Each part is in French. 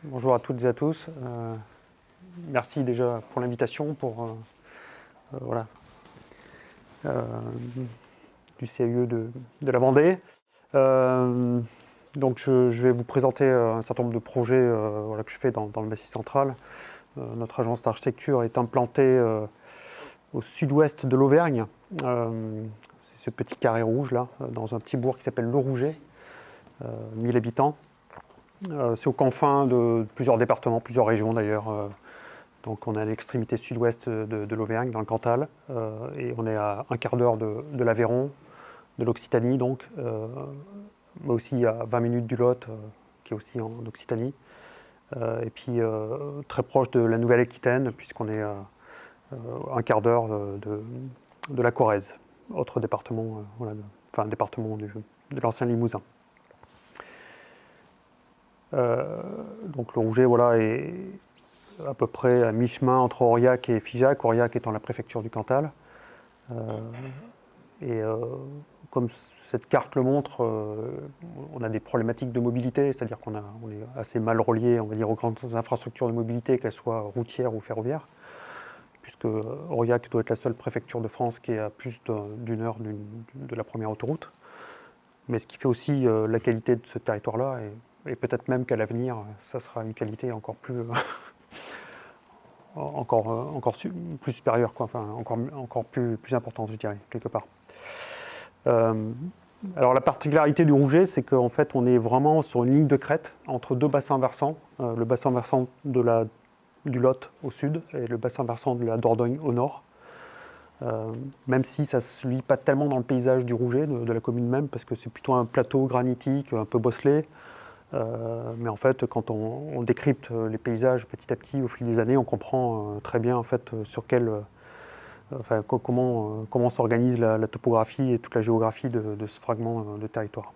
Bonjour à toutes et à tous. Merci déjà pour l'invitation voilà, euh, du CAUE de la Vendée. Donc je vais vous présenter un certain nombre de projets voilà, que je fais dans le Massif central. Notre agence d'architecture est implantée au sud-ouest de l'Auvergne. C'est ce petit carré rouge là, dans un petit bourg qui s'appelle Le Rouget, 1000 habitants. C'est aux confins de plusieurs départements, plusieurs régions d'ailleurs. Donc on est à l'extrémité sud-ouest de l'Auvergne, dans le Cantal, et on est à un quart d'heure de l'Aveyron, de l'Occitanie donc, mais aussi à 20 minutes du Lot, qui est aussi en Occitanie, et puis très proche de la Nouvelle-Aquitaine, puisqu'on est à un quart d'heure de la Corrèze, autre département, voilà, département de l'ancien Limousin. Donc le Rouget voilà, est à peu près à mi-chemin entre Aurillac et Figeac, Aurillac étant la préfecture du Cantal. Comme cette carte le montre, on a des problématiques de mobilité, c'est-à-dire on est assez mal relié, on va dire, aux grandes infrastructures de mobilité, qu'elles soient routières ou ferroviaires, puisque Aurillac doit être la seule préfecture de France qui est à plus d'une heure de la première autoroute. Mais ce qui fait aussi la qualité de ce territoire-là, et peut-être même qu'à l'avenir, ça sera une qualité encore plus plus supérieure, quoi, enfin, encore plus importante, je dirais, quelque part. Alors la particularité du Rouget, c'est qu'en fait, on est vraiment sur une ligne de crête entre deux bassins versants, le bassin versant du Lot au sud et le bassin versant de la Dordogne au nord. Même si ça ne se lie pas tellement dans le paysage du Rouget, de la commune même, parce que c'est plutôt un plateau granitique, un peu bosselé. Mais en fait, quand on décrypte les paysages petit à petit au fil des années, on comprend très bien en fait, comment s'organise la topographie et toute la géographie de ce fragment de territoire.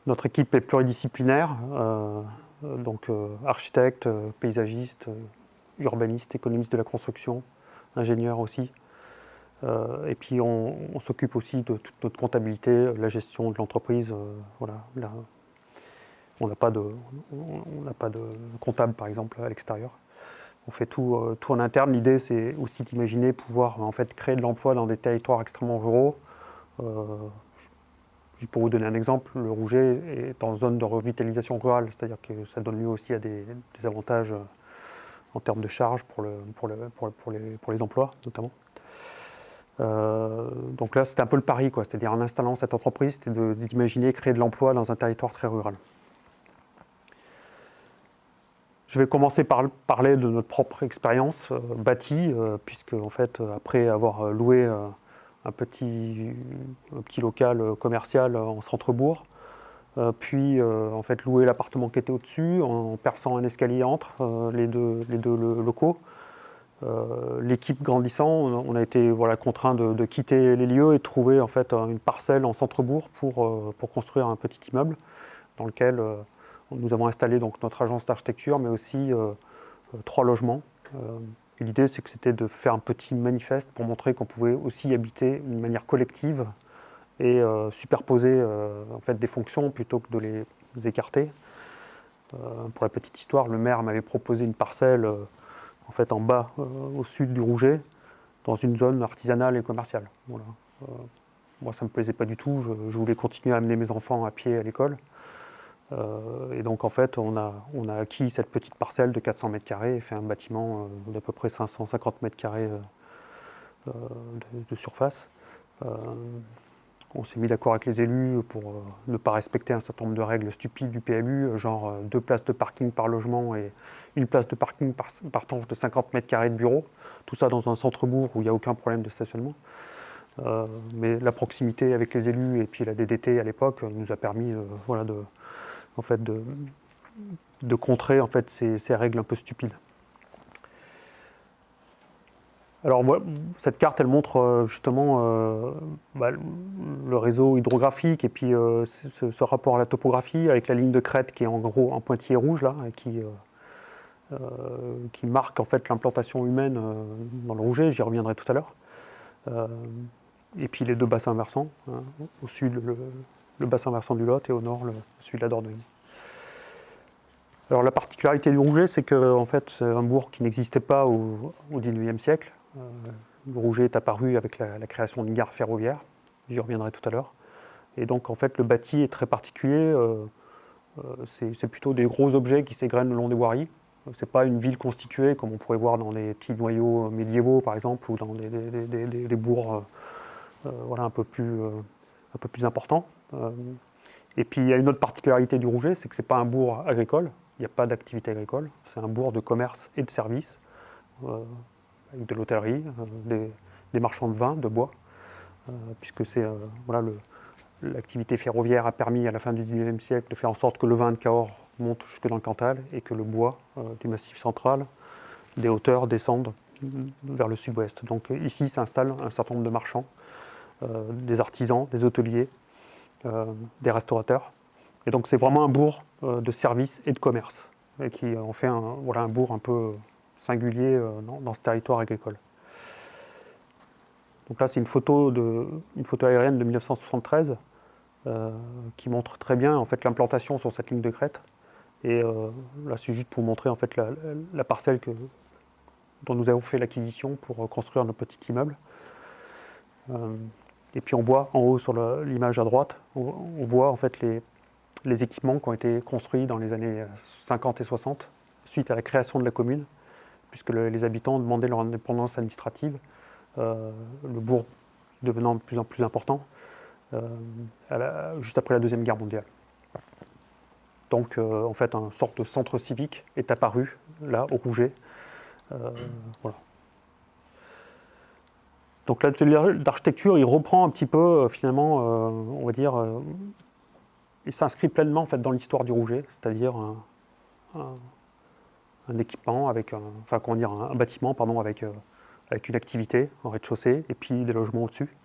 Notre équipe est pluridisciplinaire, donc architecte, paysagiste, urbaniste, économiste de la construction, ingénieur aussi. Et puis on s'occupe aussi de toute notre comptabilité, la gestion de l'entreprise. Voilà, on n'a pas de comptable, par exemple, à l'extérieur. On fait tout en interne. L'idée, c'est aussi d'imaginer pouvoir en fait, créer de l'emploi dans des territoires extrêmement ruraux. Pour vous donner un exemple, le Rouget est en zone de revitalisation rurale, c'est-à-dire que ça donne lieu aussi à des avantages en termes de charges pour les emplois, notamment. Donc là, c'était un peu le pari, quoi. C'est-à-dire en installant cette entreprise, c'était d'imaginer créer de l'emploi dans un territoire très rural. Je vais commencer par parler de notre propre expérience bâtie, puisque en fait, après avoir loué un petit local commercial en centre-bourg, puis en fait loué l'appartement qui était au-dessus en perçant un escalier entre les deux locaux. L'équipe grandissant, on a été contraint de quitter les lieux et de trouver en fait une parcelle en centre-bourg pour construire un petit immeuble dans lequel nous avons installé donc notre agence d'architecture, mais aussi 3 logements. L'idée, c'est que c'était de faire un petit manifeste pour montrer qu'on pouvait aussi habiter d'une manière collective et superposer en fait, des fonctions plutôt que de les écarter. Pour la petite histoire, le maire m'avait proposé une parcelle en fait, en bas, au sud du Rouget, dans une zone artisanale et commerciale. Voilà. Moi, ça ne me plaisait pas du tout. Je voulais continuer à amener mes enfants à pied à l'école. Et donc en fait, on a acquis cette petite parcelle de 400 mètres carrés et fait un bâtiment d'à peu près 550 mètres carrés de surface. On s'est mis d'accord avec les élus pour ne pas respecter un certain nombre de règles stupides du PLU, genre 2 places de parking par logement et 1 place de parking par tange de 50 mètres carrés de bureau. Tout ça dans un centre-bourg où il n'y a aucun problème de stationnement. Mais la proximité avec les élus et puis la DDT à l'époque nous a permis de contrer en fait, ces règles un peu stupides. Alors cette carte, elle montre justement le réseau hydrographique et puis ce rapport à la topographie avec la ligne de crête qui est en gros en pointillé rouge là, et qui marque en fait l'implantation humaine dans le Rouget, j'y reviendrai tout à l'heure. Et puis les 2 bassins versants, hein, au sud le bassin versant du Lot et au nord celui de la Dordogne. Alors la particularité du Rouget, c'est que en fait, c'est un bourg qui n'existait pas au XIXe siècle. Le Rouget est apparu avec la création d'une gare ferroviaire, j'y reviendrai tout à l'heure. Et donc en fait, le bâti est très particulier. C'est plutôt des gros objets qui s'égrènent le long des voiries. C'est pas une ville constituée comme on pourrait voir dans les petits noyaux médiévaux par exemple ou dans des bourgs voilà, un peu plus importants. Et puis il y a une autre particularité du Rouget, c'est que ce n'est pas un bourg agricole, il n'y a pas d'activité agricole, c'est un bourg de commerce et de services, avec de l'hôtellerie, des marchands de vin, de bois, puisque c'est voilà, l'activité ferroviaire a permis à la fin du XIXe siècle de faire en sorte que le vin de Cahors monte jusque dans le Cantal et que le bois du Massif central, des hauteurs, descende vers le sud-ouest. Donc ici s'installent un certain nombre de marchands, des artisans, des hôteliers, des restaurateurs. Et donc c'est vraiment un bourg de services et de commerce, et qui en fait voilà, un bourg un peu singulier dans ce territoire agricole. Donc là c'est une photo aérienne de 1973 qui montre très bien en fait, l'implantation sur cette ligne de crête. Et là c'est juste pour vous montrer en fait, la parcelle dont nous avons fait l'acquisition pour construire notre petit immeuble. Et puis on voit en haut sur l'image à droite, on voit en fait les équipements qui ont été construits dans les années 50 et 60 suite à la création de la commune, puisque les habitants demandaient leur indépendance administrative, le bourg devenant de plus en plus important, juste après la Deuxième Guerre mondiale. Donc en fait, une sorte de centre civique est apparu là, au Rouget. Voilà. Donc l'atelier d'architecture, il reprend un petit peu, finalement, on va dire, il s'inscrit pleinement en fait, dans l'histoire du Rouget, c'est-à-dire un équipement, un bâtiment pardon, avec une activité en rez-de-chaussée et puis des logements au-dessus.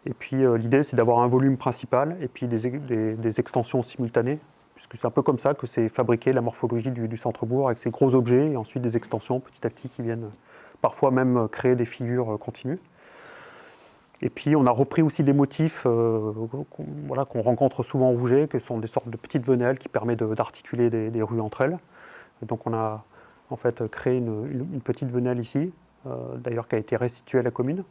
Et puis l'idée, c'est d'avoir un volume principal et puis des extensions simultanées, puisque c'est un peu comme ça que c'est fabriqué la morphologie du centre-bourg, avec ces gros objets et ensuite des extensions petit à petit qui viennent parfois même créer des figures continues. Et puis on a repris aussi des motifs qu'on rencontre souvent au Rouget, que sont des sortes de petites venelles qui permettent d'articuler des rues entre elles. Et donc on a en fait créé une petite venelle ici, d'ailleurs qui a été restituée à la commune.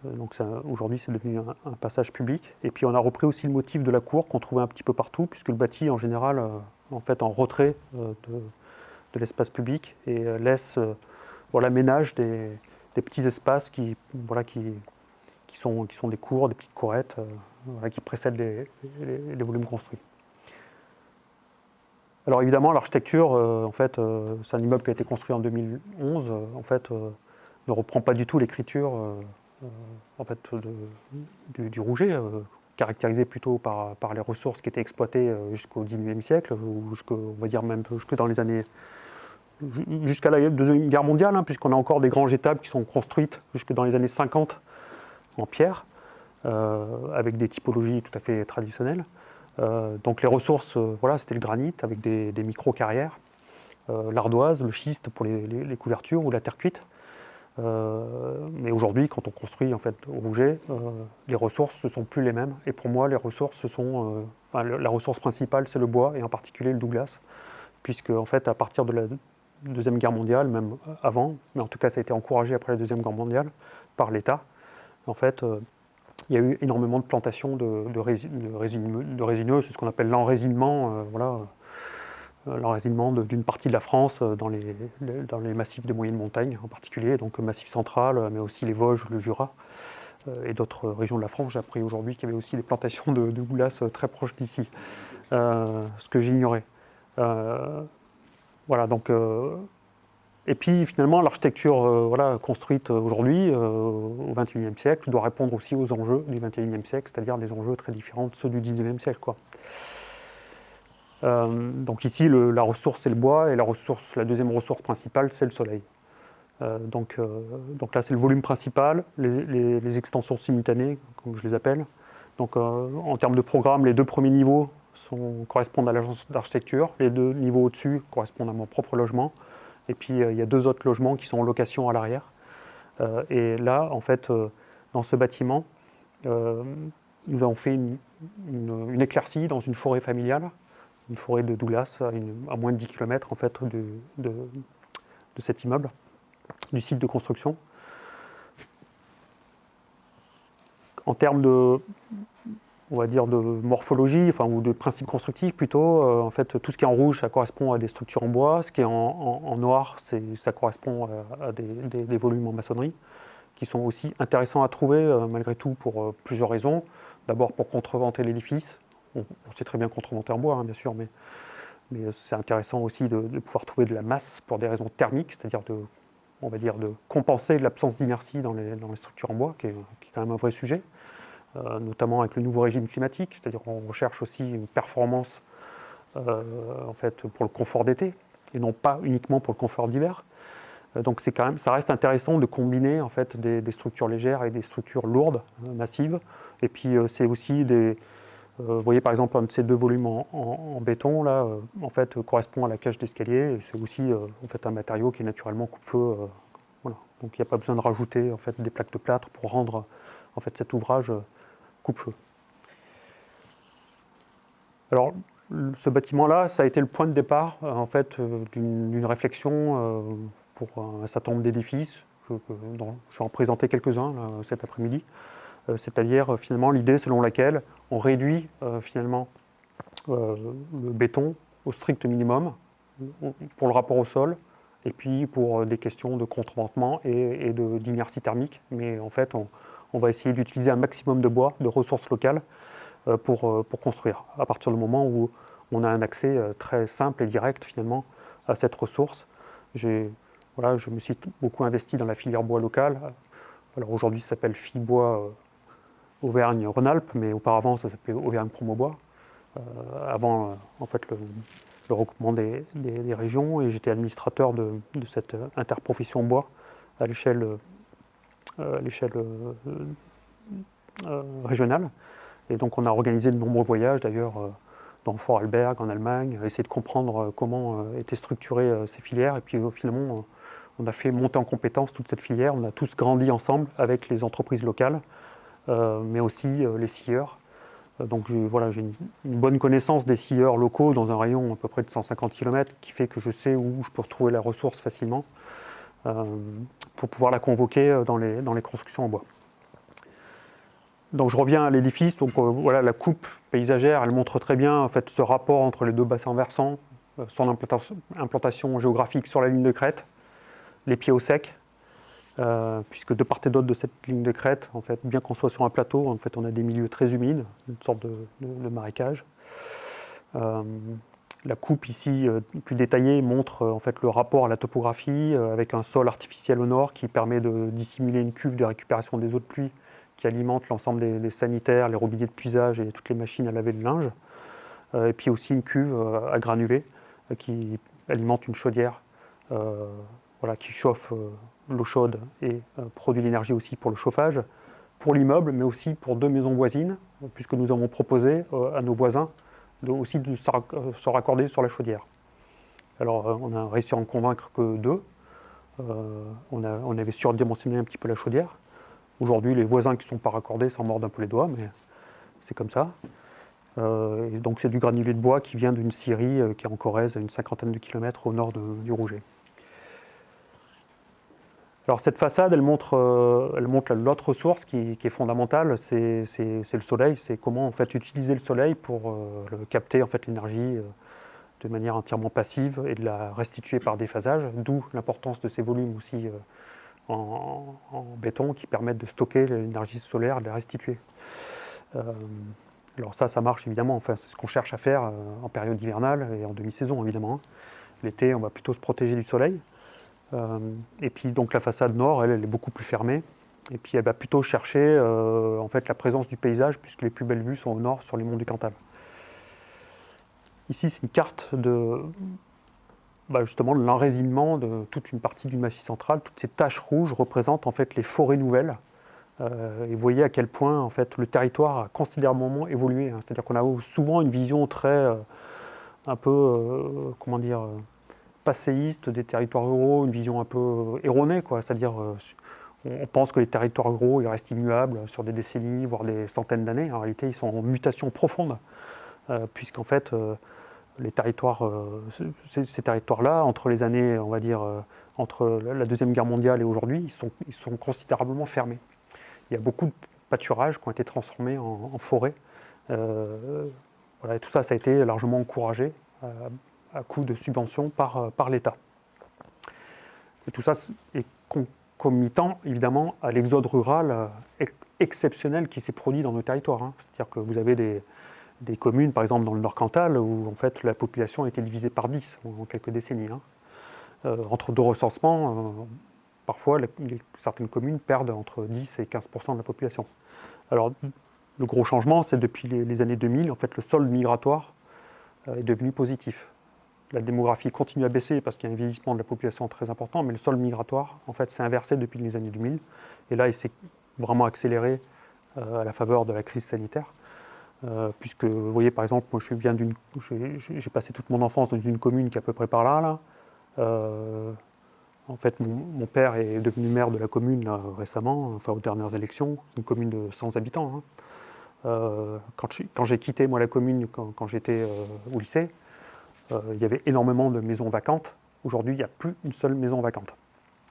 Donc aujourd'hui c'est devenu un passage public. Et puis on a repris aussi le motif de la cour qu'on trouvait un petit peu partout, puisque le bâti en général en fait en retrait de l'espace public et laisse ménage des petits espaces qui sont des cours, des petites courettes qui précèdent les volumes construits. Alors évidemment, l'architecture, en fait, c'est un immeuble qui a été construit en 2011, en fait, ne reprend pas du tout l'écriture en fait, du Rouget, caractérisé plutôt par les ressources qui étaient exploitées jusqu'au XIXe siècle, ou on va dire même jusque dans les années jusqu'à la Deuxième Guerre mondiale, puisqu'on a encore des granges étables qui sont construites jusque dans les années 50 en pierre, avec des typologies tout à fait traditionnelles. Donc les ressources, c'était le granit avec des micro-carrières, l'ardoise, le schiste pour les couvertures ou la terre cuite. Mais aujourd'hui, quand on construit en fait, au Rouget, les ressources ne sont plus les mêmes. Et pour moi, les ressources la ressource principale, c'est le bois, et en particulier le Douglas, puisque en fait, à partir de la Deuxième Guerre mondiale, même avant, mais en tout cas ça a été encouragé après la Deuxième Guerre mondiale par l'État, en fait, il y a eu énormément de plantations de résineux, c'est ce qu'on appelle l'enraisinement, l'enraisinement d'une partie de la France dans les massifs de moyenne montagne en particulier, donc le Massif central, mais aussi les Vosges, le Jura et d'autres régions de la France. J'ai appris aujourd'hui qu'il y avait aussi des plantations de Douglas très proches d'ici, ce que j'ignorais. Voilà, donc, et puis finalement, l'architecture construite aujourd'hui, au XXIe siècle, doit répondre aussi aux enjeux du XXIe siècle, c'est-à-dire des enjeux très différents de ceux du XIXe siècle, quoi. Donc ici, la ressource, c'est le bois, et la deuxième ressource principale, c'est le soleil. Donc là, c'est le volume principal, les extensions simultanées, comme je les appelle. Donc en termes de programme, les deux premiers niveaux correspondent à l'agence d'architecture, les deux niveaux au-dessus correspondent à mon propre logement, et puis il y a deux autres logements qui sont en location à l'arrière. Et là, en fait, dans ce bâtiment, nous avons fait une éclaircie dans une forêt familiale, une forêt de Douglas à moins de 10 km en fait, de cet immeuble, du site de construction. En termes de, on va dire, de morphologie, enfin, ou de principe constructif plutôt, en fait, tout ce qui est en rouge, ça correspond à des structures en bois. Ce qui est en noir, ça correspond à des volumes en maçonnerie, qui sont aussi intéressants à trouver, malgré tout, pour plusieurs raisons. D'abord, pour contreventer l'édifice. On sait très bien contreventer en bois, hein, bien sûr, mais c'est intéressant aussi de pouvoir trouver de la masse pour des raisons thermiques, c'est-à-dire on va dire de compenser l'absence d'inertie dans les structures en bois, qui est quand même un vrai sujet. Notamment avec le nouveau régime climatique, c'est-à-dire qu'on recherche aussi une performance en fait, pour le confort d'été, et non pas uniquement pour le confort d'hiver. Donc ça reste intéressant de combiner en fait, des structures légères et des structures lourdes, massives. Et puis c'est aussi vous voyez par exemple un de ces deux volumes en béton, là, en fait, correspond à la cage d'escalier, et c'est aussi en fait, un matériau qui est naturellement coupe-feu. Voilà. Donc il n'y a pas besoin de rajouter en fait, des plaques de plâtre pour rendre en fait, cet ouvrage coupe-feu. Alors, ce bâtiment-là, ça a été le point de départ en fait, d'une réflexion pour un certain nombre d'édifices. Je vais en présenter quelques-uns cet après-midi. C'est-à-dire finalement l'idée selon laquelle on réduit finalement le béton au strict minimum pour le rapport au sol, et puis pour des questions de contreventement et d'inertie thermique. Mais en fait, on va essayer d'utiliser un maximum de bois, de ressources locales, pour construire, à partir du moment où on a un accès très simple et direct finalement à cette ressource. Je me suis beaucoup investi dans la filière bois locale. Alors aujourd'hui, ça s'appelle Fibois Auvergne-Rhône-Alpes, mais auparavant, ça s'appelait Auvergne Promobois, avant en fait, le regroupement des régions, et j'étais administrateur de cette interprofession bois à l'échelle régionale. Et donc on a organisé de nombreux voyages d'ailleurs dans Vorarlberg en Allemagne, essayer de comprendre comment étaient structurées ces filières. Et puis finalement, on a fait monter en compétence toute cette filière. On a tous grandi ensemble avec les entreprises locales, mais aussi les scieurs. Donc j'ai une bonne connaissance des scieurs locaux dans un rayon à peu près de 150 km, qui fait que je sais où je peux retrouver la ressource facilement pour pouvoir la convoquer dans les constructions en bois. Donc je reviens à l'édifice. Donc voilà, la coupe paysagère, elle montre très bien en fait, ce rapport entre les deux bassins versants, son implantation géographique sur la ligne de crête, les pieds au sec, puisque de part et d'autre de cette ligne de crête, en fait, bien qu'on soit sur un plateau, en fait, on a des milieux très humides, une sorte de marécage. La coupe ici, plus détaillée, montre en fait, le rapport à la topographie, avec un sol artificiel au nord qui permet de dissimuler une cuve de récupération des eaux de pluie qui alimente l'ensemble des sanitaires, les robinets de puisage et toutes les machines à laver le linge. Et puis aussi une cuve à granulés qui alimente une chaudière qui chauffe l'eau chaude et produit l'énergie aussi pour le chauffage, pour l'immeuble, mais aussi pour deux maisons voisines, puisque nous avons proposé à nos voisins aussi de se raccorder sur la chaudière. Alors on a réussi à en convaincre que deux. On avait surdimensionné un petit peu la chaudière. Aujourd'hui, les voisins qui ne sont pas raccordés s'en mordent un peu les doigts, mais c'est comme ça. Et donc c'est du granulé de bois qui vient d'une scierie qui est en Corrèze, à une cinquantaine de kilomètres au nord du Rouget. Alors cette façade, elle montre l'autre ressource qui est fondamentale, c'est le soleil. C'est comment en fait, utiliser le soleil pour capter en fait, l'énergie de manière entièrement passive et de la restituer par déphasage, d'où l'importance de ces volumes aussi en béton qui permettent de stocker l'énergie solaire et de la restituer. Alors ça marche évidemment, enfin, c'est ce qu'on cherche à faire en période hivernale et en demi-saison évidemment. L'été, on va plutôt se protéger du soleil. Et puis donc la façade nord, elle est beaucoup plus fermée. Et puis elle va plutôt chercher en fait, la présence du paysage, puisque les plus belles vues sont au nord sur les monts du Cantal. Ici, c'est une carte justement de l'enracinement de toute une partie du Massif central. Toutes ces taches rouges représentent en fait les forêts nouvelles. Et vous voyez à quel point en fait, le territoire a considérablement évolué. Hein. C'est-à-dire qu'on a souvent une vision très, un peu, passéiste des territoires ruraux, une vision un peu erronée, quoi. C'est-à-dire on pense que les territoires ruraux ils restent immuables sur des décennies, voire des centaines d'années. En réalité, ils sont en mutation profonde, puisqu'en fait, les territoires, ces territoires-là, entre les années, on va dire, entre la Deuxième Guerre mondiale et aujourd'hui, ils sont considérablement fermés. Il y a beaucoup de pâturages qui ont été transformés en forêt. Voilà, et tout ça, ça a été largement encouragé à coup de subventions par l'État. Et tout ça est concomitant, évidemment, à l'exode rural exceptionnel qui s'est produit dans nos territoires. Hein. C'est-à-dire que vous avez des communes, par exemple dans le Nord Cantal, où en fait la population a été divisée par 10 en quelques décennies. Hein. Entre deux recensements, parfois certaines communes perdent entre 10 et 15% de la population. Alors le gros changement, c'est depuis les années 2000, en fait le solde migratoire est devenu positif. La démographie continue à baisser parce qu'il y a un vieillissement de la population très important, mais le solde migratoire, en fait, s'est inversé depuis les années 2000. Et là, il s'est vraiment accéléré à la faveur de la crise sanitaire. Puisque, vous voyez, par exemple, moi, j'ai passé toute mon enfance dans une commune qui est à peu près par là. En fait, mon père est devenu maire de la commune là, récemment, enfin aux dernières élections. C'est une commune de 100 habitants. Hein. Quand j'ai quitté, moi, la commune, quand j'étais au lycée, il y avait énormément de maisons vacantes. Aujourd'hui, il n'y a plus une seule maison vacante.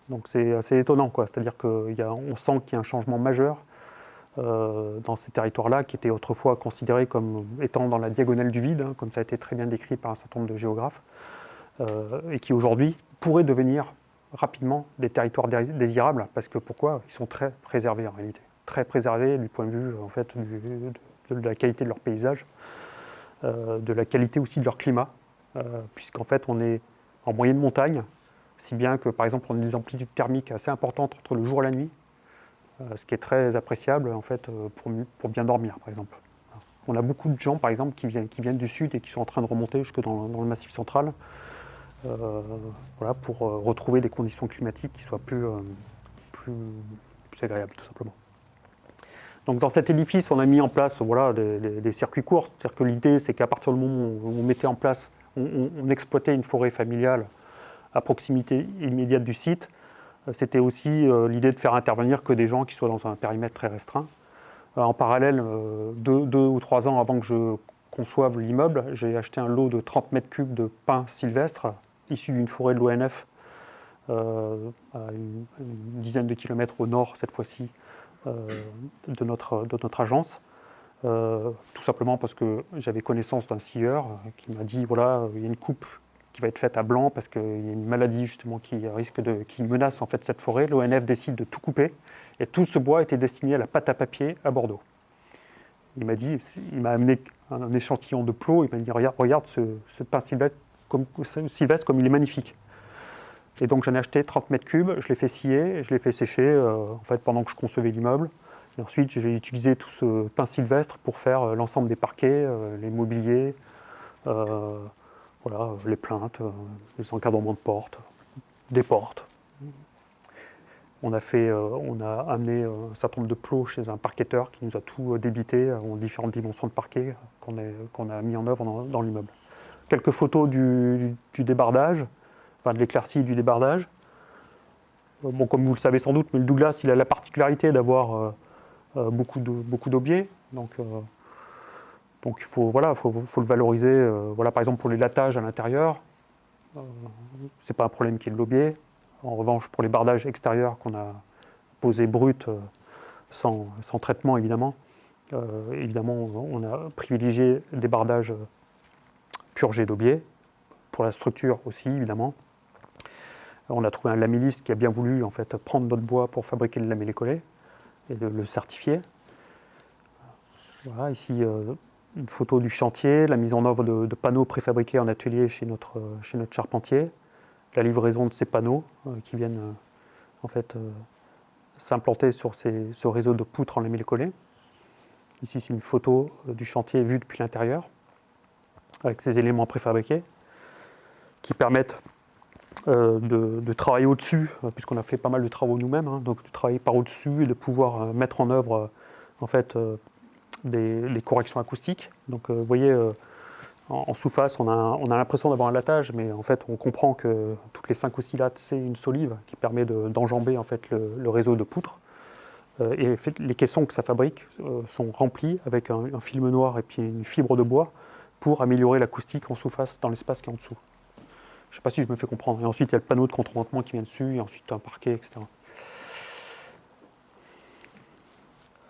Donc c'est assez étonnant, quoi. C'est-à-dire qu'on sent qu'il y a un changement majeur dans ces territoires-là, qui étaient autrefois considérés comme étant dans la diagonale du vide, hein, comme ça a été très bien décrit par un certain nombre de géographes, et qui aujourd'hui pourraient devenir rapidement des territoires désirables, parce que pourquoi ? Ils sont très préservés en réalité. Très préservés du point de vue en fait, de la qualité de leur paysage, de la qualité aussi de leur climat. Puisqu'en fait on est en moyenne montagne, si bien que par exemple on a des amplitudes thermiques assez importantes entre le jour et la nuit, ce qui est très appréciable en fait, pour bien dormir par exemple. On a beaucoup de gens par exemple qui viennent du sud et qui sont en train de remonter jusque dans le massif central voilà, pour retrouver des conditions climatiques qui soient plus agréables tout simplement. Donc dans cet édifice on a mis en place voilà, des circuits courts, c'est-à-dire que l'idée c'est qu'à partir du moment où on mettait en place on exploitait une forêt familiale à proximité immédiate du site. C'était aussi l'idée de faire intervenir que des gens qui soient dans un périmètre très restreint. En parallèle, 2 ou 3 ans avant que je conçoive l'immeuble, j'ai acheté un lot de 30 mètres cubes de pins sylvestres issus d'une forêt de l'ONF à une dizaine de kilomètres au nord, cette fois-ci, de notre agence. Tout simplement parce que j'avais connaissance d'un scieur qui m'a dit voilà, il y a une coupe qui va être faite à blanc parce qu'il y a une maladie justement qui menace en fait cette forêt. L'ONF décide de tout couper et tout ce bois était destiné à la pâte à papier à Bordeaux. Il m'a amené un échantillon de plot, il m'a dit regarde ce pin sylvestre comme il est magnifique. Et donc j'en ai acheté 30 mètres cubes, je l'ai fait scier, je l'ai fait sécher en fait, pendant que je concevais l'immeuble. Et ensuite, j'ai utilisé tout ce pin sylvestre pour faire l'ensemble des parquets, les mobiliers, voilà, les plinthes, les encadrements de portes, des portes. On a amené un certain nombre de plots chez un parquetteur qui nous a tout débité en différentes dimensions de parquet qu'on a mis en œuvre dans l'immeuble. Quelques photos du débardage, enfin de l'éclaircie du débardage. Bon, comme vous le savez sans doute, mais le Douglas, il a la particularité d'avoir beaucoup d'aubiers, donc il faut le valoriser. Voilà, par exemple pour les lattages à l'intérieur, c'est pas un problème qu'il y ait de l'aubier. En revanche, pour les bardages extérieurs qu'on a posés bruts, sans traitement évidemment, on a privilégié des bardages purgés d'aubier, pour la structure aussi évidemment. On a trouvé un lamelliste qui a bien voulu en fait, prendre notre bois pour fabriquer le lamellé-collé et le certifier. Voilà, ici une photo du chantier, la mise en œuvre de panneaux préfabriqués en atelier chez notre charpentier, la livraison de ces panneaux qui viennent en fait s'implanter sur ce réseau de poutres en lamellé-collé. Ici c'est une photo du chantier vue depuis l'intérieur, avec ces éléments préfabriqués qui permettent de travailler au-dessus, puisqu'on a fait pas mal de travaux nous-mêmes, hein, donc de travailler par au-dessus et de pouvoir mettre en œuvre en fait, des corrections acoustiques. Donc vous voyez, en sous-face, on a l'impression d'avoir un lattage, mais en fait on comprend que toutes les 5 ou 6 lattes, c'est une solive qui permet d'enjamber en fait, le réseau de poutres. Et les caissons que ça fabrique sont remplis avec un film noir et puis une fibre de bois pour améliorer l'acoustique en sous-face dans l'espace qui est en dessous. Je ne sais pas si je me fais comprendre. Et ensuite, il y a le panneau de contreventement qui vient dessus, et ensuite un parquet, etc.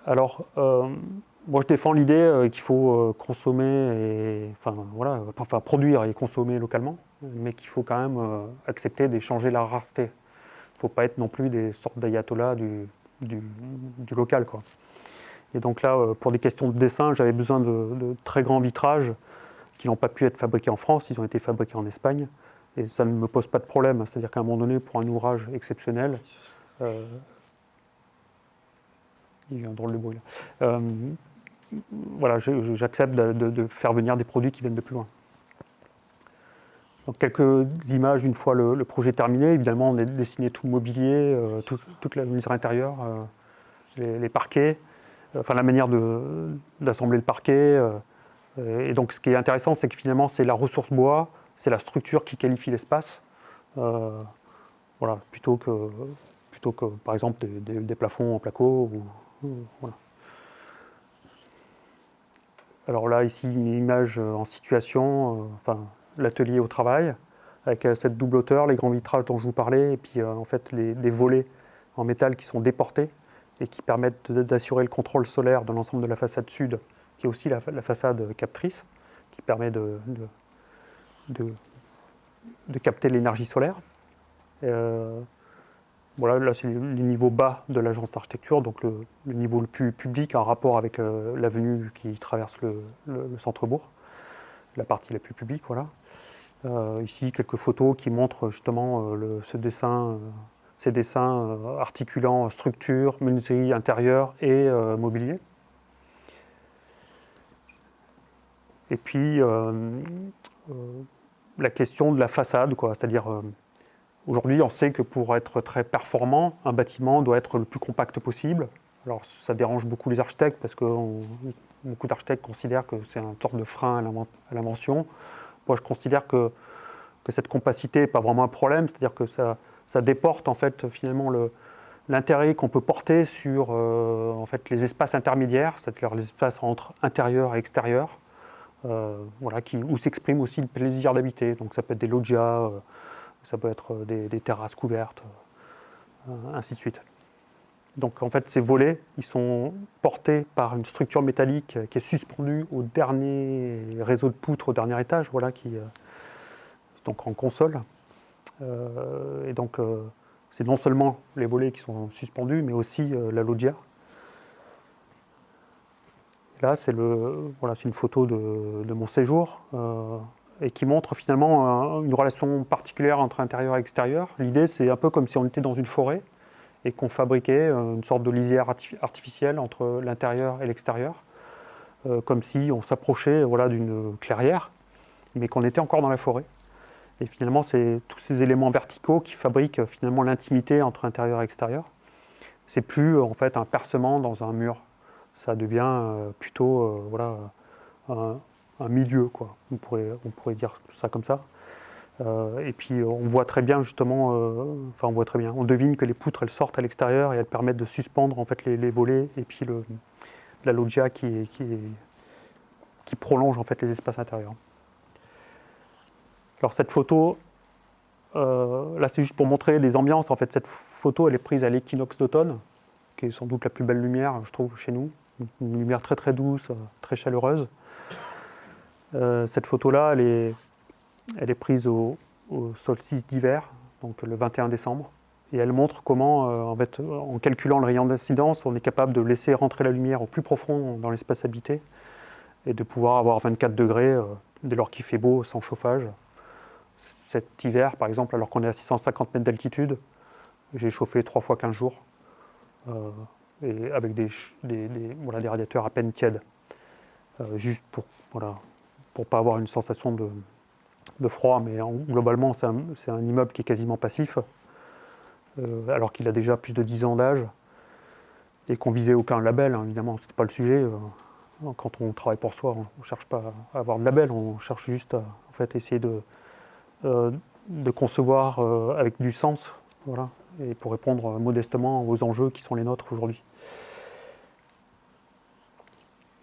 Alors, moi je défends l'idée qu'il faut consommer, produire et consommer localement, mais qu'il faut quand même accepter d'échanger la rareté. Il ne faut pas être non plus des sortes d'ayatollahs du local, quoi. Et donc là, pour des questions de dessin, j'avais besoin de très grands vitrages qui n'ont pas pu être fabriqués en France, ils ont été fabriqués en Espagne. Et ça ne me pose pas de problème, c'est-à-dire qu'à un moment donné, pour un ouvrage exceptionnel, il y a un drôle de bruit là. Voilà, j'accepte de faire venir des produits qui viennent de plus loin. Donc quelques images une fois le projet terminé. Évidemment, on a dessiné tout le mobilier, toute la mise intérieure, les parquets, enfin la manière d'assembler le parquet. Et donc ce qui est intéressant, c'est que finalement, c'est la ressource bois, c'est la structure qui qualifie l'espace. Voilà, plutôt que par exemple des plafonds en placo. Voilà. Alors là, ici, une image en situation, l'atelier au travail, avec cette double hauteur, les grands vitrages dont je vous parlais, et puis en fait des volets en métal qui sont déportés et qui permettent d'assurer le contrôle solaire dans l'ensemble de la façade sud, qui est aussi la façade captrice, qui permet de capter l'énergie solaire. Voilà, là c'est les niveaux bas de l'agence d'architecture, donc le niveau le plus public en rapport avec l'avenue qui traverse le centre-bourg, la partie la plus publique, voilà. Ici, quelques photos qui montrent justement ces dessins articulant structure, menuiserie intérieure et mobilier. Et puis, la question de la façade, quoi, c'est-à-dire aujourd'hui, on sait que pour être très performant, un bâtiment doit être le plus compact possible. Alors, ça dérange beaucoup les architectes parce que beaucoup d'architectes considèrent que c'est une sorte de frein à l'invention. Moi, je considère que cette compacité n'est pas vraiment un problème, c'est-à-dire que ça déporte en fait finalement l'intérêt qu'on peut porter sur en fait, les espaces intermédiaires, c'est-à-dire les espaces entre intérieur et extérieur, voilà, où s'exprime aussi le plaisir d'habiter. Donc ça peut être des loggias, ça peut être des terrasses couvertes, ainsi de suite. Donc en fait, ces volets, ils sont portés par une structure métallique qui est suspendue au dernier réseau de poutres, au dernier étage, voilà, donc en console. Et donc c'est non seulement les volets qui sont suspendus, mais aussi la loggia. Là, c'est une photo de mon séjour et qui montre finalement une relation particulière entre intérieur et extérieur. L'idée, c'est un peu comme si on était dans une forêt et qu'on fabriquait une sorte de lisière artificielle entre l'intérieur et l'extérieur, comme si on s'approchait d'une clairière, mais qu'on était encore dans la forêt. Et finalement, c'est tous ces éléments verticaux qui fabriquent finalement l'intimité entre intérieur et extérieur. C'est plus en fait un percement dans un mur. Ça devient plutôt un milieu, quoi. On pourrait dire ça comme ça. Et puis on voit très bien justement, on devine que les poutres elles sortent à l'extérieur et elles permettent de suspendre en fait les volets et puis la loggia qui prolonge en fait les espaces intérieurs. Alors cette photo, là c'est juste pour montrer des ambiances. En fait, cette photo elle est prise à l'équinoxe d'automne, qui est sans doute la plus belle lumière, je trouve, chez nous. Une lumière très très douce, très chaleureuse. Cette photo-là, elle est prise au solstice d'hiver, donc le 21 décembre. Et elle montre comment, en calculant le rayon d'incidence, on est capable de laisser rentrer la lumière au plus profond dans l'espace habité et de pouvoir avoir 24 degrés dès lors qu'il fait beau, sans chauffage. Cet hiver, par exemple, alors qu'on est à 650 mètres d'altitude, j'ai chauffé 3 fois 15 jours, et avec des radiateurs à peine tièdes, juste pour ne pas avoir une sensation de froid, mais globalement, c'est un immeuble qui est quasiment passif, alors qu'il a déjà plus de 10 ans d'âge, et qu'on visait aucun label, hein, évidemment, ce n'est pas le sujet. Quand on travaille pour soi, on ne cherche pas à avoir de label, on cherche juste à en fait, essayer de concevoir avec du sens, voilà, et pour répondre modestement aux enjeux qui sont les nôtres aujourd'hui.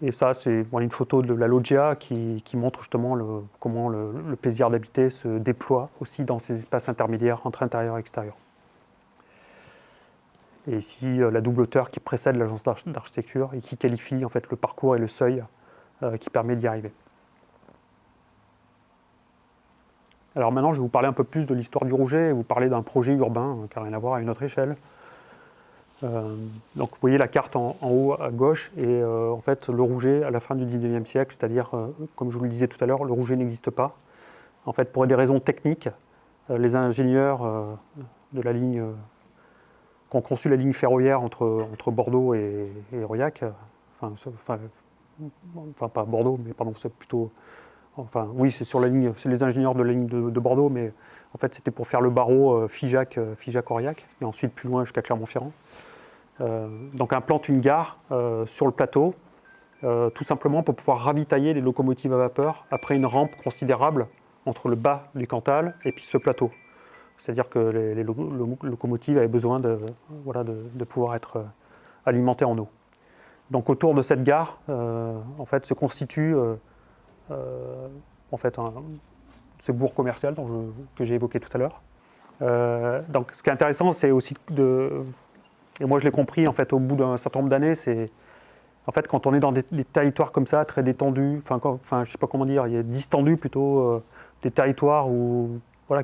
Et ça, c'est une photo de la loggia qui montre justement comment le plaisir d'habiter se déploie aussi dans ces espaces intermédiaires entre intérieur et extérieur. Et ici, la double hauteur qui précède l'agence d'architecture et qui qualifie en fait le parcours et le seuil qui permet d'y arriver. Alors maintenant, je vais vous parler un peu plus de l'histoire du Rouget et vous parler d'un projet urbain qui n'a rien à voir à une autre échelle. Donc vous voyez la carte en haut à gauche et en fait le Rouget à la fin du 19e siècle, c'est-à-dire, comme je vous le disais tout à l'heure, le Rouget n'existe pas. En fait, pour des raisons techniques, les ingénieurs de la ligne qui ont conçu la ligne ferroviaire entre Bordeaux et Aurillac, enfin pas Bordeaux, mais pardon, c'est plutôt... Enfin, oui, c'est sur la ligne, c'est les ingénieurs de la ligne de Bordeaux, mais en fait, c'était pour faire le barreau Figeac-Aurillac, et ensuite plus loin jusqu'à Clermont-Ferrand. Donc, implante une gare sur le plateau, tout simplement pour pouvoir ravitailler les locomotives à vapeur après une rampe considérable entre le bas du Cantal et puis ce plateau. C'est-à-dire que les locomotives avaient besoin de pouvoir être alimentées en eau. Donc, autour de cette gare, en fait, se constitue ce bourg commercial que j'ai évoqué tout à l'heure. Donc, ce qui est intéressant, c'est aussi et moi je l'ai compris en fait au bout d'un certain nombre d'années, c'est en fait quand on est dans des territoires comme ça, très détendus, je sais pas comment dire, il y a distendus plutôt, des territoires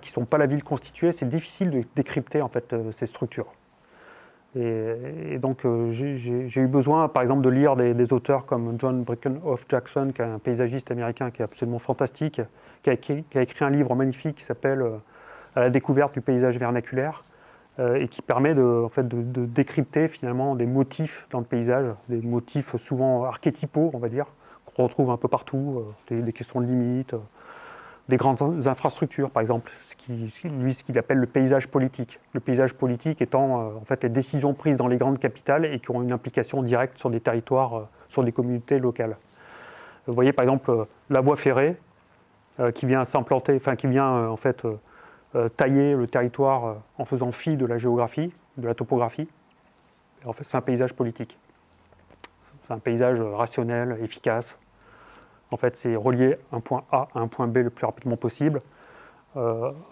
qui sont pas la ville constituée, c'est difficile de décrypter en fait ces structures. Et donc j'ai eu besoin, par exemple, de lire des auteurs comme John Breckenhoff Jackson, qui est un paysagiste américain qui est absolument fantastique, qui a écrit un livre magnifique qui s'appelle À la découverte du paysage vernaculaire, et qui permet de décrypter finalement des motifs dans le paysage, des motifs souvent archétypaux, on va dire, qu'on retrouve un peu partout, des questions de limites, des grandes infrastructures, par exemple, ce qu'il appelle le paysage politique. Le paysage politique étant en fait les décisions prises dans les grandes capitales et qui ont une implication directe sur des territoires, sur des communautés locales. Vous voyez par exemple la voie ferrée qui vient s'implanter, qui vient tailler le territoire en faisant fi de la géographie, de la topographie. Et en fait, c'est un paysage politique. C'est un paysage rationnel, efficace. En fait, c'est relier un point A à un point B le plus rapidement possible, en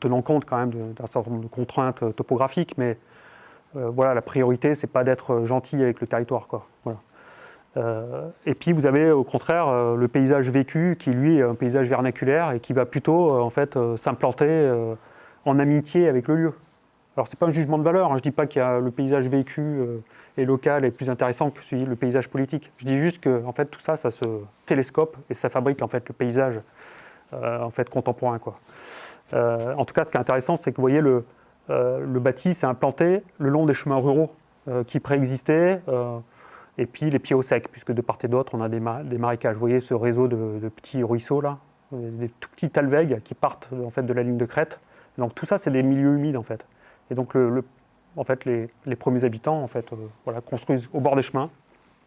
tenant compte quand même d'un certain nombre de contraintes topographiques, mais la priorité, c'est pas d'être gentil avec le territoire, quoi. Voilà. Et puis vous avez au contraire le paysage vécu qui lui est un paysage vernaculaire et qui va plutôt s'implanter en amitié avec le lieu. Alors c'est pas un jugement de valeur, hein. Je dis pas qu'il y a le paysage vécu et local est plus intéressant que le paysage politique. Je dis juste que en fait tout ça se télescope et ça fabrique en fait le paysage contemporain, quoi. En tout cas, ce qui est intéressant, c'est que vous voyez le bâti s'est implanté le long des chemins ruraux qui préexistaient. Et puis les pieds au sec, puisque de part et d'autre, on a des marécages. Vous voyez ce réseau de petits ruisseaux là, des tout petits talwegs qui partent en fait de la ligne de crête. Donc tout ça, c'est des milieux humides en fait. Et donc les premiers habitants construisent au bord des chemins,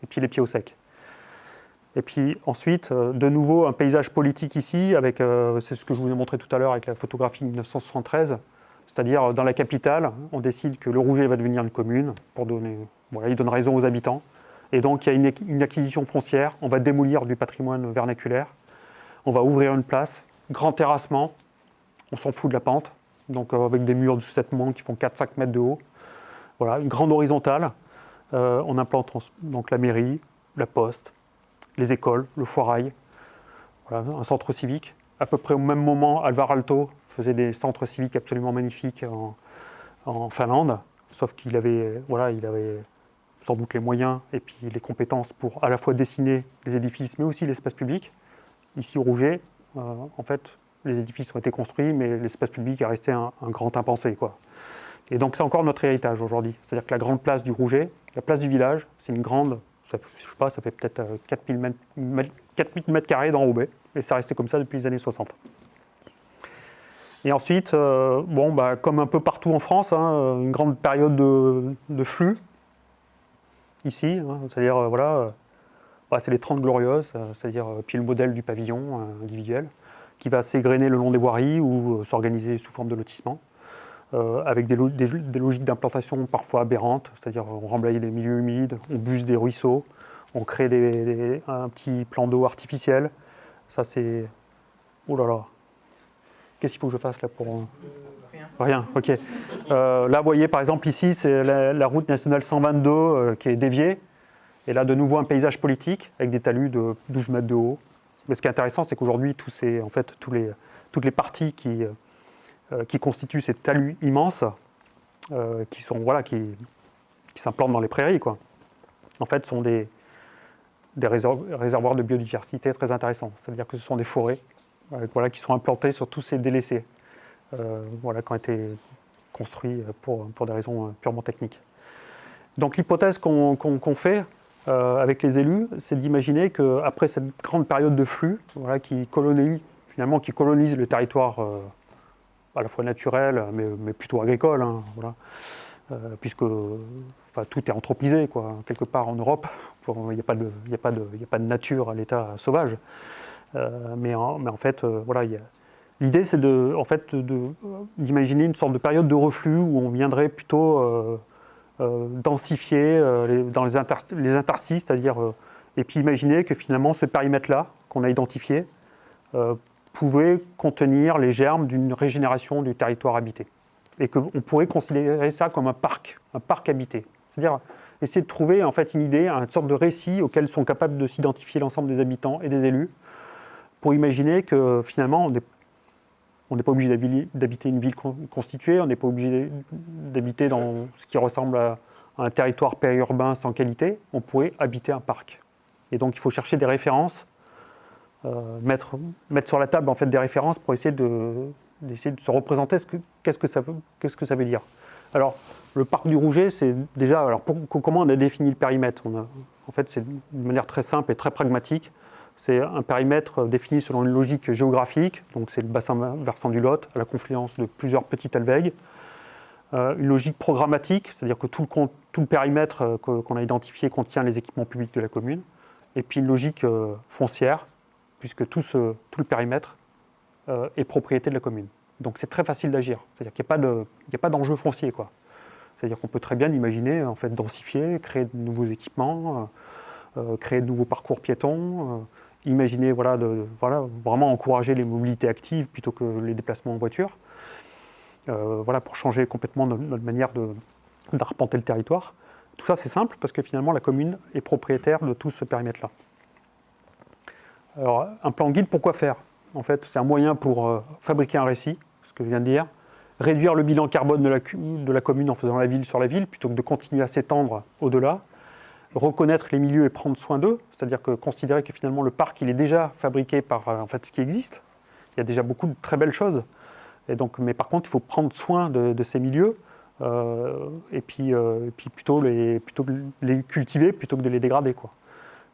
et puis les pieds au sec. Et puis ensuite, de nouveau, un paysage politique ici, avec, c'est ce que je vous ai montré tout à l'heure avec la photographie 1973, c'est-à-dire dans la capitale, on décide que le Rouget va devenir une commune, il donne raison aux habitants. Et donc, il y a une acquisition foncière, on va démolir du patrimoine vernaculaire, on va ouvrir une place, grand terrassement, on s'en fout de la pente, donc avec des murs de soutènement qui font 4-5 mètres de haut. Voilà, une grande horizontale, on implante donc la mairie, la poste, les écoles, le foirail, un centre civique. À peu près au même moment, Alvar Aalto faisait des centres civiques absolument magnifiques en Finlande, sauf qu'il avait sans doute les moyens et puis les compétences pour à la fois dessiner les édifices, mais aussi l'espace public. Ici au Rouget, les édifices ont été construits, mais l'espace public est resté un grand impensé, quoi. Et donc c'est encore notre héritage aujourd'hui. C'est-à-dire que la grande place du Rouget, la place du village, c'est une grande, ça fait peut-être 4000 mètres carrés d'enrobé, et ça resté comme ça depuis les années 60. Et ensuite, comme un peu partout en France, une grande période de flux, ici, c'est-à-dire c'est les 30 glorieuses, c'est-à-dire puis le modèle du pavillon individuel qui va s'égrener le long des voiries ou s'organiser sous forme de lotissement, avec des logiques d'implantation parfois aberrantes, c'est-à-dire on remblaye des milieux humides, on buse des ruisseaux, On crée un petit plan d'eau artificiel. Ça, c'est... Oh là là. Qu'est-ce qu'il faut que je fasse là pour... Rien. Rien, ok. Là, vous voyez, par exemple, ici, c'est la route nationale 122 qui est déviée. Et là, de nouveau, un paysage politique avec des talus de 12 mètres de haut. Mais ce qui est intéressant, c'est qu'aujourd'hui, toutes les parties qui constituent ces talus immenses, qui s'implantent dans les prairies, quoi, en fait, sont des réservoirs de biodiversité très intéressants. C'est-à-dire que ce sont des forêts qui sont implantées sur tous ces délaissés, qui ont été construits pour des raisons purement techniques. Donc l'hypothèse qu'on fait avec les élus, c'est d'imaginer qu'après cette grande période de flux qui colonise le territoire à la fois naturel, mais plutôt agricole, puisque tout est anthropisé, quelque part en Europe. Il n'y a pas de nature à l'état sauvage. Mais en fait, l'idée, c'est d'imaginer une sorte de période de reflux où on viendrait plutôt densifier dans les interstices, c'est-à-dire, et puis imaginer que finalement, ce périmètre-là, qu'on a identifié, pouvait contenir les germes d'une régénération du territoire habité. Et qu'on pourrait considérer ça comme un parc habité. C'est-à-dire essayer de trouver en fait une idée, une sorte de récit auquel sont capables de s'identifier l'ensemble des habitants et des élus, pour imaginer que finalement on n'est pas obligé d'habiter une ville constituée, on n'est pas obligé d'habiter dans ce qui ressemble à un territoire périurbain sans qualité, on pourrait habiter un parc. Et donc il faut chercher des références, mettre sur la table en fait des références pour essayer de se représenter qu'est-ce que ça veut dire. Alors, le parc du Rouget, c'est déjà... Alors, comment on a défini le périmètre ? En fait, c'est d'une manière très simple et très pragmatique. C'est un périmètre défini selon une logique géographique, donc c'est le bassin versant du Lot, à la confluence de plusieurs petites alvègues. Une logique programmatique, c'est-à-dire que tout le périmètre qu'on a identifié contient les équipements publics de la commune. Et puis une logique foncière, puisque tout le périmètre est propriété de la commune. Donc c'est très facile d'agir. C'est-à-dire qu'il n'y a pas d'enjeu foncier, quoi. C'est-à-dire qu'on peut très bien imaginer, en fait, densifier, créer de nouveaux équipements, créer de nouveaux parcours piétons, imaginer, vraiment encourager les mobilités actives plutôt que les déplacements en voiture, pour changer complètement notre manière d'arpenter le territoire. Tout ça, c'est simple parce que finalement, la commune est propriétaire de tout ce périmètre-là. Alors, un plan guide, pourquoi faire ? En fait, c'est un moyen pour fabriquer un récit, ce que je viens de dire, réduire le bilan carbone de la commune en faisant la ville sur la ville, plutôt que de continuer à s'étendre au-delà, reconnaître les milieux et prendre soin d'eux, c'est-à-dire que considérer que finalement le parc il est déjà fabriqué par ce qui existe. Il y a déjà beaucoup de très belles choses, mais par contre il faut prendre soin de ces milieux et puis plutôt les cultiver plutôt que de les dégrader, quoi.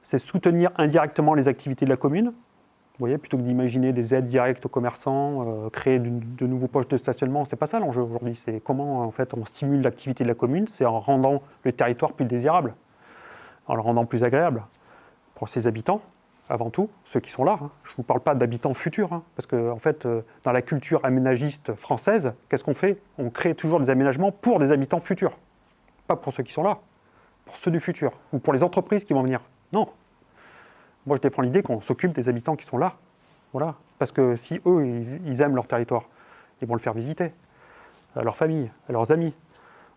C'est soutenir indirectement les activités de la commune. Vous voyez, plutôt que d'imaginer des aides directes aux commerçants, créer de nouveaux postes de stationnement, c'est pas ça l'enjeu aujourd'hui. C'est comment en fait on stimule l'activité de la commune, c'est en rendant le territoire plus désirable, en le rendant plus agréable pour ses habitants, avant tout, ceux qui sont là. Je ne vous parle pas d'habitants futurs, parce que en fait, dans la culture aménagiste française, qu'est-ce qu'on fait ? On crée toujours des aménagements pour des habitants futurs, pas pour ceux qui sont là, pour ceux du futur, ou pour les entreprises qui vont venir. Non. Moi, je défends l'idée qu'on s'occupe des habitants qui sont là. Voilà. Parce que si eux, ils aiment leur territoire, ils vont le faire visiter à leur famille, à leurs amis.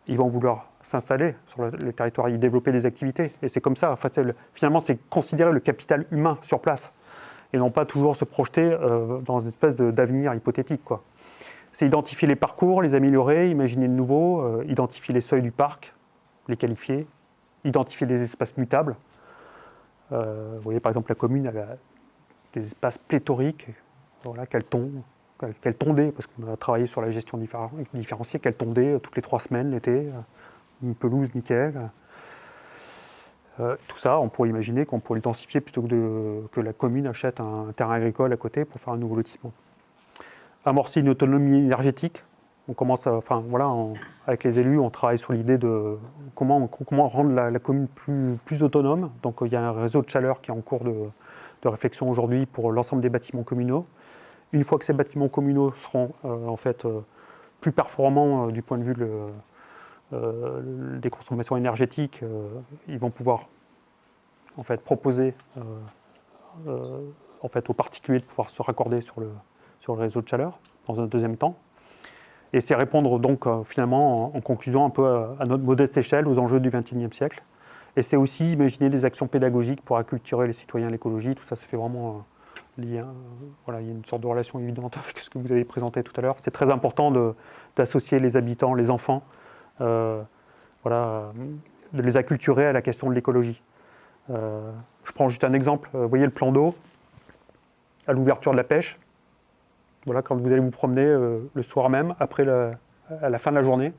Ils vont vouloir s'installer sur le territoire, y développer des activités. Et c'est comme ça. En fait, finalement, c'est considérer le capital humain sur place et non pas toujours se projeter dans une espèce d'avenir hypothétique, quoi. C'est identifier les parcours, les améliorer, imaginer de nouveau, identifier les seuils du parc, les qualifier, identifier des espaces mutables. Vous voyez, par exemple, la commune elle a des espaces pléthoriques, qu'elle tondait, parce qu'on a travaillé sur la gestion différenciée, qu'elle tondait toutes les 3 semaines l'été, une pelouse nickel. Tout ça, on pourrait imaginer qu'on pourrait densifier plutôt que la commune achète un terrain agricole à côté pour faire un nouveau lotissement. Amorcer une autonomie énergétique. On commence avec les élus, on travaille sur l'idée de comment rendre la commune plus autonome. Donc il y a un réseau de chaleur qui est en cours de réflexion aujourd'hui pour l'ensemble des bâtiments communaux. Une fois que ces bâtiments communaux seront plus performants du point de vue des consommations énergétiques, ils vont pouvoir en fait, proposer en fait, aux particuliers de pouvoir se raccorder sur le réseau de chaleur dans un deuxième temps. Et c'est répondre donc finalement en conclusion un peu à notre modeste échelle aux enjeux du XXIe siècle. Et c'est aussi imaginer des actions pédagogiques pour acculturer les citoyens à l'écologie. Tout ça, ça fait vraiment lié. Voilà, il y a une sorte de relation évidente avec ce que vous avez présenté tout à l'heure. C'est très important d'associer les habitants, les enfants, voilà, de les acculturer à la question de l'écologie. Je prends juste un exemple. Vous voyez le plan d'eau à l'ouverture de la pêche. Voilà, quand vous allez vous promener le soir même, à la fin de la journée,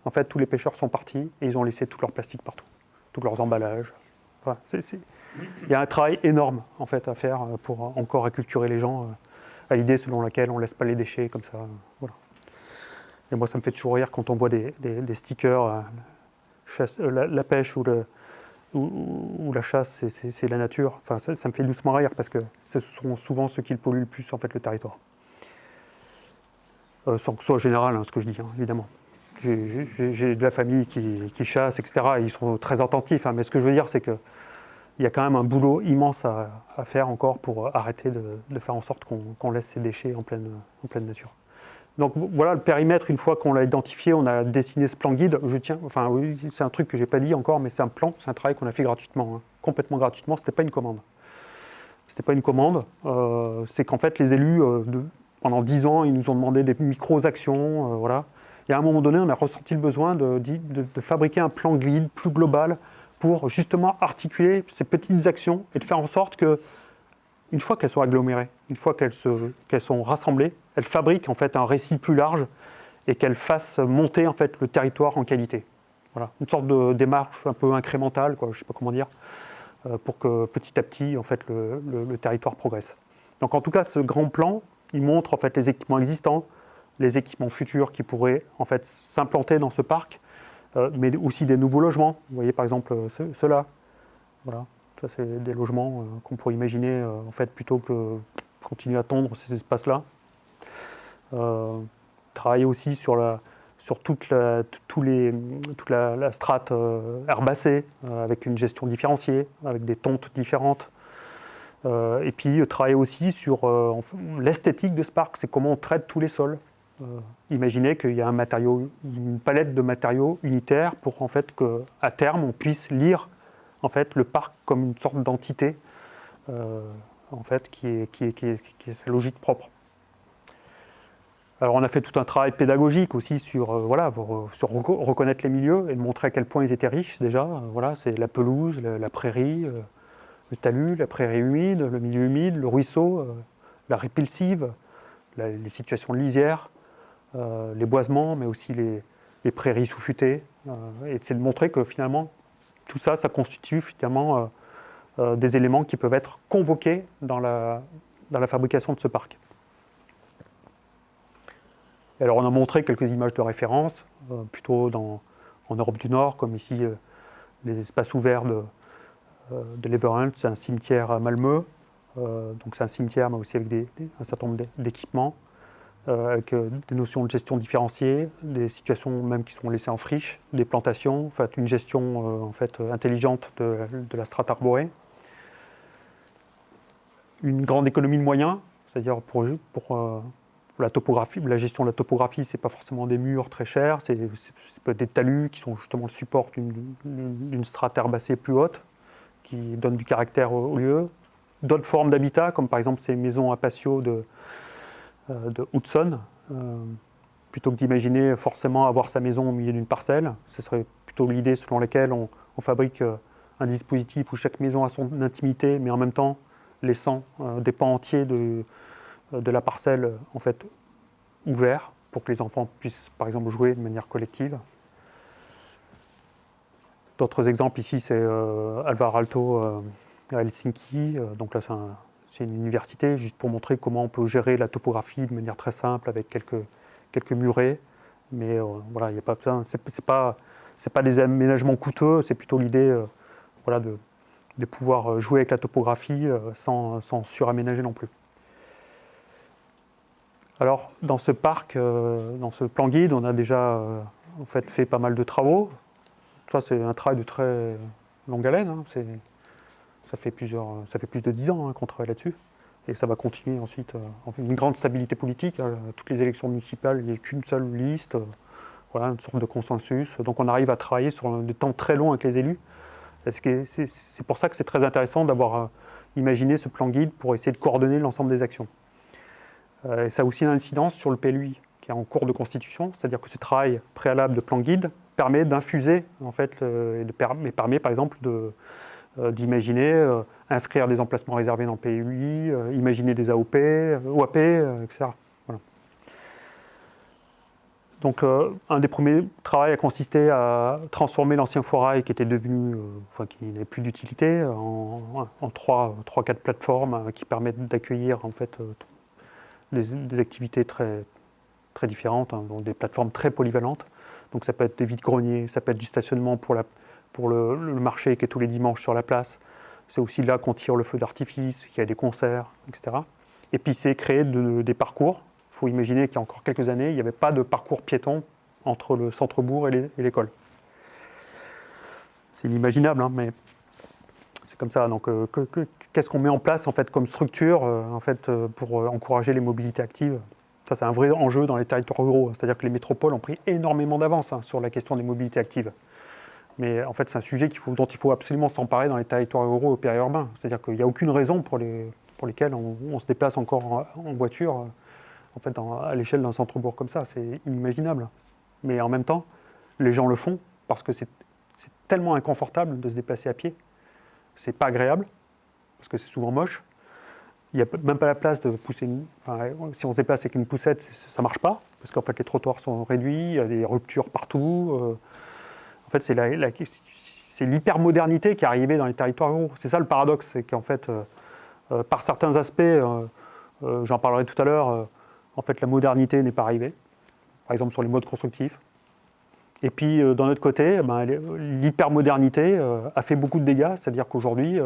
en fait, tous les pêcheurs sont partis et ils ont laissé tout leur plastique partout, tous leurs emballages. Voilà, il y a un travail énorme en fait, à faire pour encore acculturer les gens à l'idée selon laquelle on ne laisse pas les déchets comme ça. Voilà. Et moi, ça me fait toujours rire quand on voit des stickers, la pêche ou la chasse, c'est la nature. Enfin, ça me fait doucement rire parce que ce sont souvent ceux qui polluent le plus en fait, le territoire. Sans que ce soit général, ce que je dis, évidemment. J'ai de la famille qui chasse, etc. Et ils sont très attentifs. Mais ce que je veux dire, c'est qu'il y a quand même un boulot immense à faire encore pour arrêter de faire en sorte qu'on laisse ces déchets en pleine nature. Donc voilà le périmètre, une fois qu'on l'a identifié, on a dessiné ce plan guide. Oui, c'est un truc que je n'ai pas dit encore, mais c'est un plan, c'est un travail qu'on a fait gratuitement, complètement gratuitement, ce n'était pas une commande. C'était pas une commande, c'est qu'en fait les élus, pendant 10 ans, ils nous ont demandé des micro-actions, voilà. Et à un moment donné, on a ressenti le besoin de fabriquer un plan guide plus global pour justement articuler ces petites actions et de faire en sorte que, une fois qu'elles sont agglomérées, une fois qu'elles sont rassemblées, elles fabriquent en fait un récit plus large et qu'elles fassent monter en fait le territoire en qualité. Voilà, une sorte de démarche un peu incrémentale, je ne sais pas comment dire, pour que petit à petit en fait le territoire progresse. Donc en tout cas, ce grand plan, il montre en fait les équipements existants, les équipements futurs qui pourraient en fait s'implanter dans ce parc, mais aussi des nouveaux logements. Vous voyez par exemple ceux-là. Voilà. Ça, c'est des logements qu'on pourrait imaginer en fait plutôt que continuer à tondre ces espaces-là. Travailler aussi sur toute la strate herbacée, avec une gestion différenciée, avec des tontes différentes. Et puis travailler aussi sur l'esthétique de ce parc, c'est comment on traite tous les sols. Imaginez qu'il y a une palette de matériaux unitaires pour en fait qu'à terme on puisse lire en fait le parc comme une sorte d'entité en fait qui est sa logique propre. Alors on a fait tout un travail pédagogique aussi sur reconnaître les milieux et de montrer à quel point ils étaient riches déjà. Voilà, c'est la pelouse, la prairie, le talus, la prairie humide, le milieu humide, le ruisseau, la répulsive, les situations de lisière, les boisements, mais aussi les prairies sous-futées. Et c'est de montrer que finalement, tout ça, ça constitue finalement des éléments qui peuvent être convoqués dans la fabrication de ce parc. Et alors on a montré quelques images de référence, plutôt en Europe du Nord, comme ici les espaces ouverts de Leverhulme, c'est un cimetière à Malmö, donc c'est un cimetière mais aussi avec un certain nombre d'équipements, avec des notions de gestion différenciée, des situations même qui sont laissées en friche, des plantations, en fait, une gestion intelligente de la strate arborée. Une grande économie de moyens, c'est-à-dire pour la topographie, la gestion de la topographie, c'est pas forcément des murs très chers, c'est peut-être des talus qui sont justement le support d'une strate herbacée plus haute, qui donne du caractère au lieu. D'autres formes d'habitat, comme par exemple ces maisons à patio de Hudson, plutôt que d'imaginer forcément avoir sa maison au milieu d'une parcelle, ce serait plutôt l'idée selon laquelle on fabrique un dispositif où chaque maison a son intimité, mais en même temps laissant des pans entiers de la parcelle en fait ouvert pour que les enfants puissent par exemple jouer de manière collective. D'autres exemples ici, c'est Alvar Aalto à Helsinki. Donc là, c'est une université, juste pour montrer comment on peut gérer la topographie de manière très simple avec quelques murets. Mais voilà, il n'y a pas besoin. C'est pas des aménagements coûteux, c'est plutôt l'idée de pouvoir jouer avec la topographie sans suraménager non plus. Alors, dans ce parc, dans ce plan guide, on a déjà fait pas mal de travaux. Ça, c'est un travail de très longue haleine. Ça fait plus de 10 ans qu'on travaille là-dessus. Et ça va continuer ensuite. Une grande stabilité politique. Toutes les élections municipales, il n'y a qu'une seule liste. Voilà, une sorte de consensus. Donc on arrive à travailler sur des temps très longs avec les élus. C'est pour ça que c'est très intéressant d'avoir imaginé ce plan guide pour essayer de coordonner l'ensemble des actions. Et ça a aussi une incidence sur le PLUI, qui est en cours de constitution, c'est-à-dire que ce travail préalable de plan guide permet d'infuser, en fait, et permet par exemple d'imaginer, inscrire des emplacements réservés dans le PLUI, imaginer des AOP, OAP, etc. Voilà. Donc, un des premiers travaux a consisté à transformer l'ancien foirail qui était devenu, qui n'avait plus d'utilité, en 3-4 plateformes qui permettent d'accueillir en fait des activités très, très différentes, donc des plateformes très polyvalentes. Donc, ça peut être des vides-greniers, ça peut être du stationnement pour le marché qui est tous les dimanches sur la place. C'est aussi là qu'on tire le feu d'artifice, qu'il y a des concerts, etc. Et puis, c'est créer des parcours. Il faut imaginer qu'il y a encore quelques années, il n'y avait pas de parcours piéton entre le centre-bourg et l'école. C'est inimaginable, mais c'est comme ça. Donc, qu'est-ce qu'on met en place en fait, comme structure pour encourager les mobilités actives? Ça, c'est un vrai enjeu dans les territoires ruraux. C'est-à-dire que les métropoles ont pris énormément d'avance sur la question des mobilités actives. Mais en fait, c'est un sujet dont il faut absolument s'emparer dans les territoires ruraux et périurbains. C'est-à-dire qu'il n'y a aucune raison pour lesquelles on se déplace encore en voiture en fait, à l'échelle d'un centre-bourg comme ça. C'est inimaginable. Mais en même temps, les gens le font parce que c'est tellement inconfortable de se déplacer à pied. C'est pas agréable, parce que c'est souvent moche. Il n'y a même pas la place de pousser si on se déplace avec une poussette, ça ne marche pas, parce qu'en fait les trottoirs sont réduits, il y a des ruptures partout. En fait, c'est l'hypermodernité qui est arrivée dans les territoires ruraux. C'est ça le paradoxe, c'est qu'en fait, par certains aspects, j'en parlerai tout à l'heure, en fait la modernité n'est pas arrivée, par exemple sur les modes constructifs. Et puis d'un autre côté, l'hypermodernité a fait beaucoup de dégâts, c'est-à-dire qu'aujourd'hui,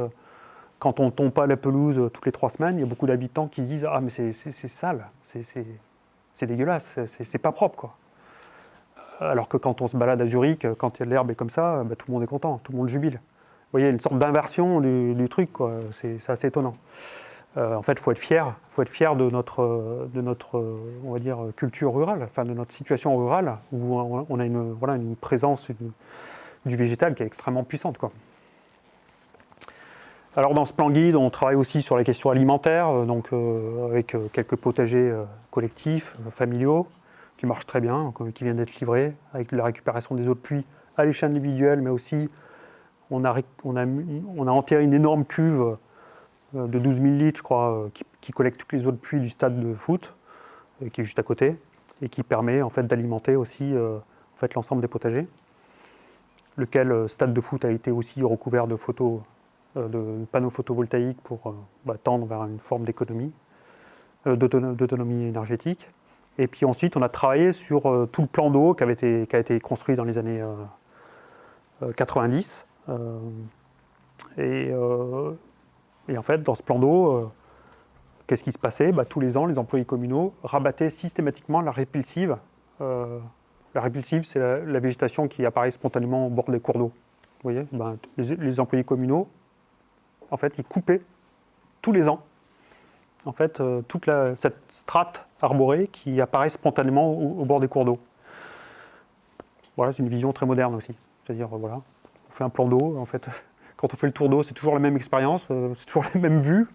quand on ne tombe pas la pelouse toutes les 3 semaines, il y a beaucoup d'habitants qui disent « Ah mais c'est sale, c'est dégueulasse, c'est pas propre quoi ». Alors que quand on se balade à Zurich, quand l'herbe est comme ça, tout le monde est content, tout le monde jubile. Vous voyez, une sorte d'inversion du truc, quoi. C'est assez étonnant. En fait, il faut être fier de notre on va dire, culture rurale, enfin de notre situation rurale, où on a une présence du végétal qui est extrêmement puissante, quoi. Alors dans ce plan guide, on travaille aussi sur la question alimentaire, donc avec quelques potagers collectifs, familiaux, qui marchent très bien, qui viennent d'être livrés, avec la récupération des eaux de pluie à l'échelle individuelle, mais aussi on a enterré une énorme cuve de 12 000 litres, je crois, qui collecte toutes les eaux de pluie du stade de foot, qui est juste à côté, et qui permet en fait d'alimenter aussi en fait, l'ensemble des potagers. Lequel stade de foot a été aussi recouvert de panneaux photovoltaïques pour tendre vers une forme d'économie, d'autonomie énergétique. Et puis ensuite, on a travaillé sur tout le plan d'eau qui a été construit dans les années 90. Et en fait, dans ce plan d'eau, qu'est-ce qui se passait? Tous les ans, les employés communaux rabattaient systématiquement la répulsive. La répulsive, c'est la végétation qui apparaît spontanément au bord des cours d'eau. Vous voyez, les employés communaux, en fait, ils coupaient tous les ans en fait, toute cette strate arborée qui apparaît spontanément au bord des cours d'eau. Voilà, c'est une vision très moderne aussi. C'est-à-dire, voilà, on fait un plan d'eau, en fait, quand on fait le tour d'eau, c'est toujours la même expérience, c'est toujours les mêmes vues.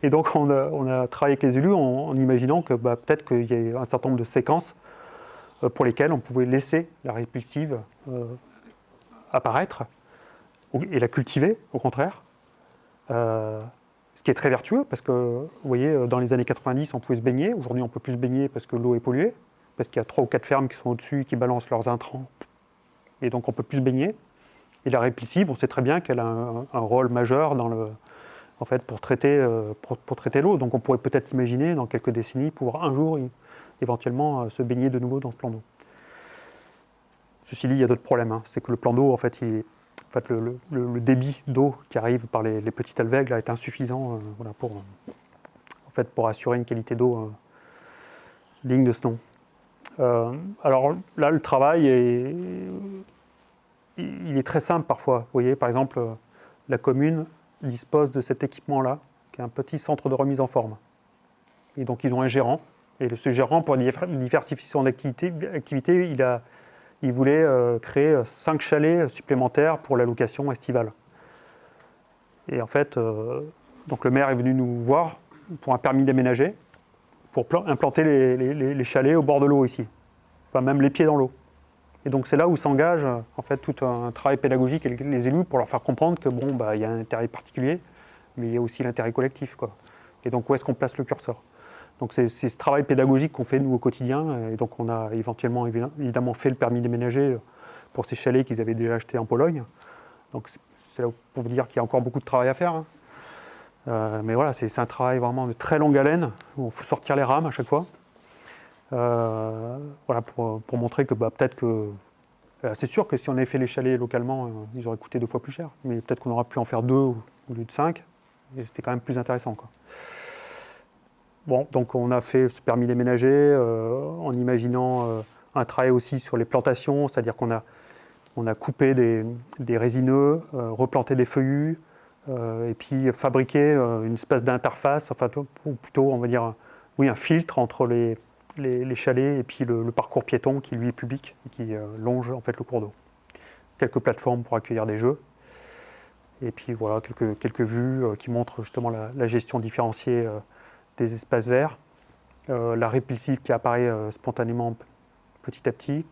Et donc, on a travaillé avec les élus en imaginant que peut-être qu'il y ait un certain nombre de séquences pour lesquelles on pouvait laisser la répulsive apparaître et la cultiver, au contraire. Ce qui est très vertueux, parce que, vous voyez, dans les années 90, on pouvait se baigner. Aujourd'hui, on ne peut plus se baigner parce que l'eau est polluée, parce qu'il y a 3 ou 4 fermes qui sont au-dessus, qui balancent leurs intrants. Et donc, on ne peut plus se baigner. Et la répulsive, on sait très bien qu'elle a un rôle majeur en fait, pour traiter l'eau. Donc, on pourrait peut-être imaginer, dans quelques décennies, pouvoir un jour, éventuellement, se baigner de nouveau dans ce plan d'eau. Ceci dit, il y a d'autres problèmes. C'est que le plan d'eau, en fait, le débit d'eau qui arrive par les petites alvègles est insuffisant pour assurer une qualité d'eau digne de ce nom. Alors là, le travail il est très simple parfois. Vous voyez, par exemple, la commune disposent de cet équipement-là, qui est un petit centre de remise en forme. Et donc ils ont un gérant. Et ce gérant, pour diversifier son activité, il voulait créer 5 chalets supplémentaires pour la location estivale. Et en fait, donc le maire est venu nous voir pour un permis d'aménager, pour implanter les chalets au bord de l'eau ici, enfin même les pieds dans l'eau. Et donc c'est là où s'engage en fait tout un travail pédagogique avec les élus pour leur faire comprendre que bon, il y a un intérêt particulier, mais il y a aussi l'intérêt collectif, quoi. Et donc où est-ce qu'on place le curseur? Donc c'est ce travail pédagogique qu'on fait nous au quotidien. Et donc on a évidemment fait le permis d'aménager pour ces chalets qu'ils avaient déjà achetés en Pologne. Donc c'est là pour vous dire qu'il y a encore beaucoup de travail à faire, hein. Mais voilà, c'est un travail vraiment de très longue haleine, où il faut sortir les rames à chaque fois. Voilà, pour montrer que peut-être que... c'est sûr que si on avait fait les chalets localement, ils auraient coûté 2 fois plus cher. Mais peut-être qu'on aurait pu en faire 2 au lieu de 5. Et c'était quand même plus intéressant, quoi. Bon, donc on a fait ce permis d'aménager en imaginant un travail aussi sur les plantations, c'est-à-dire qu'on a coupé des résineux, replanté des feuillus, et puis fabriqué une espèce d'interface, enfin ou plutôt on va dire un filtre entre les chalets et puis le parcours piéton qui lui est public et qui longe en fait le cours d'eau. Quelques plateformes pour accueillir des jeux, et puis voilà quelques vues qui montrent justement la gestion différenciée des espaces verts, la répulsive qui apparaît spontanément petit à petit.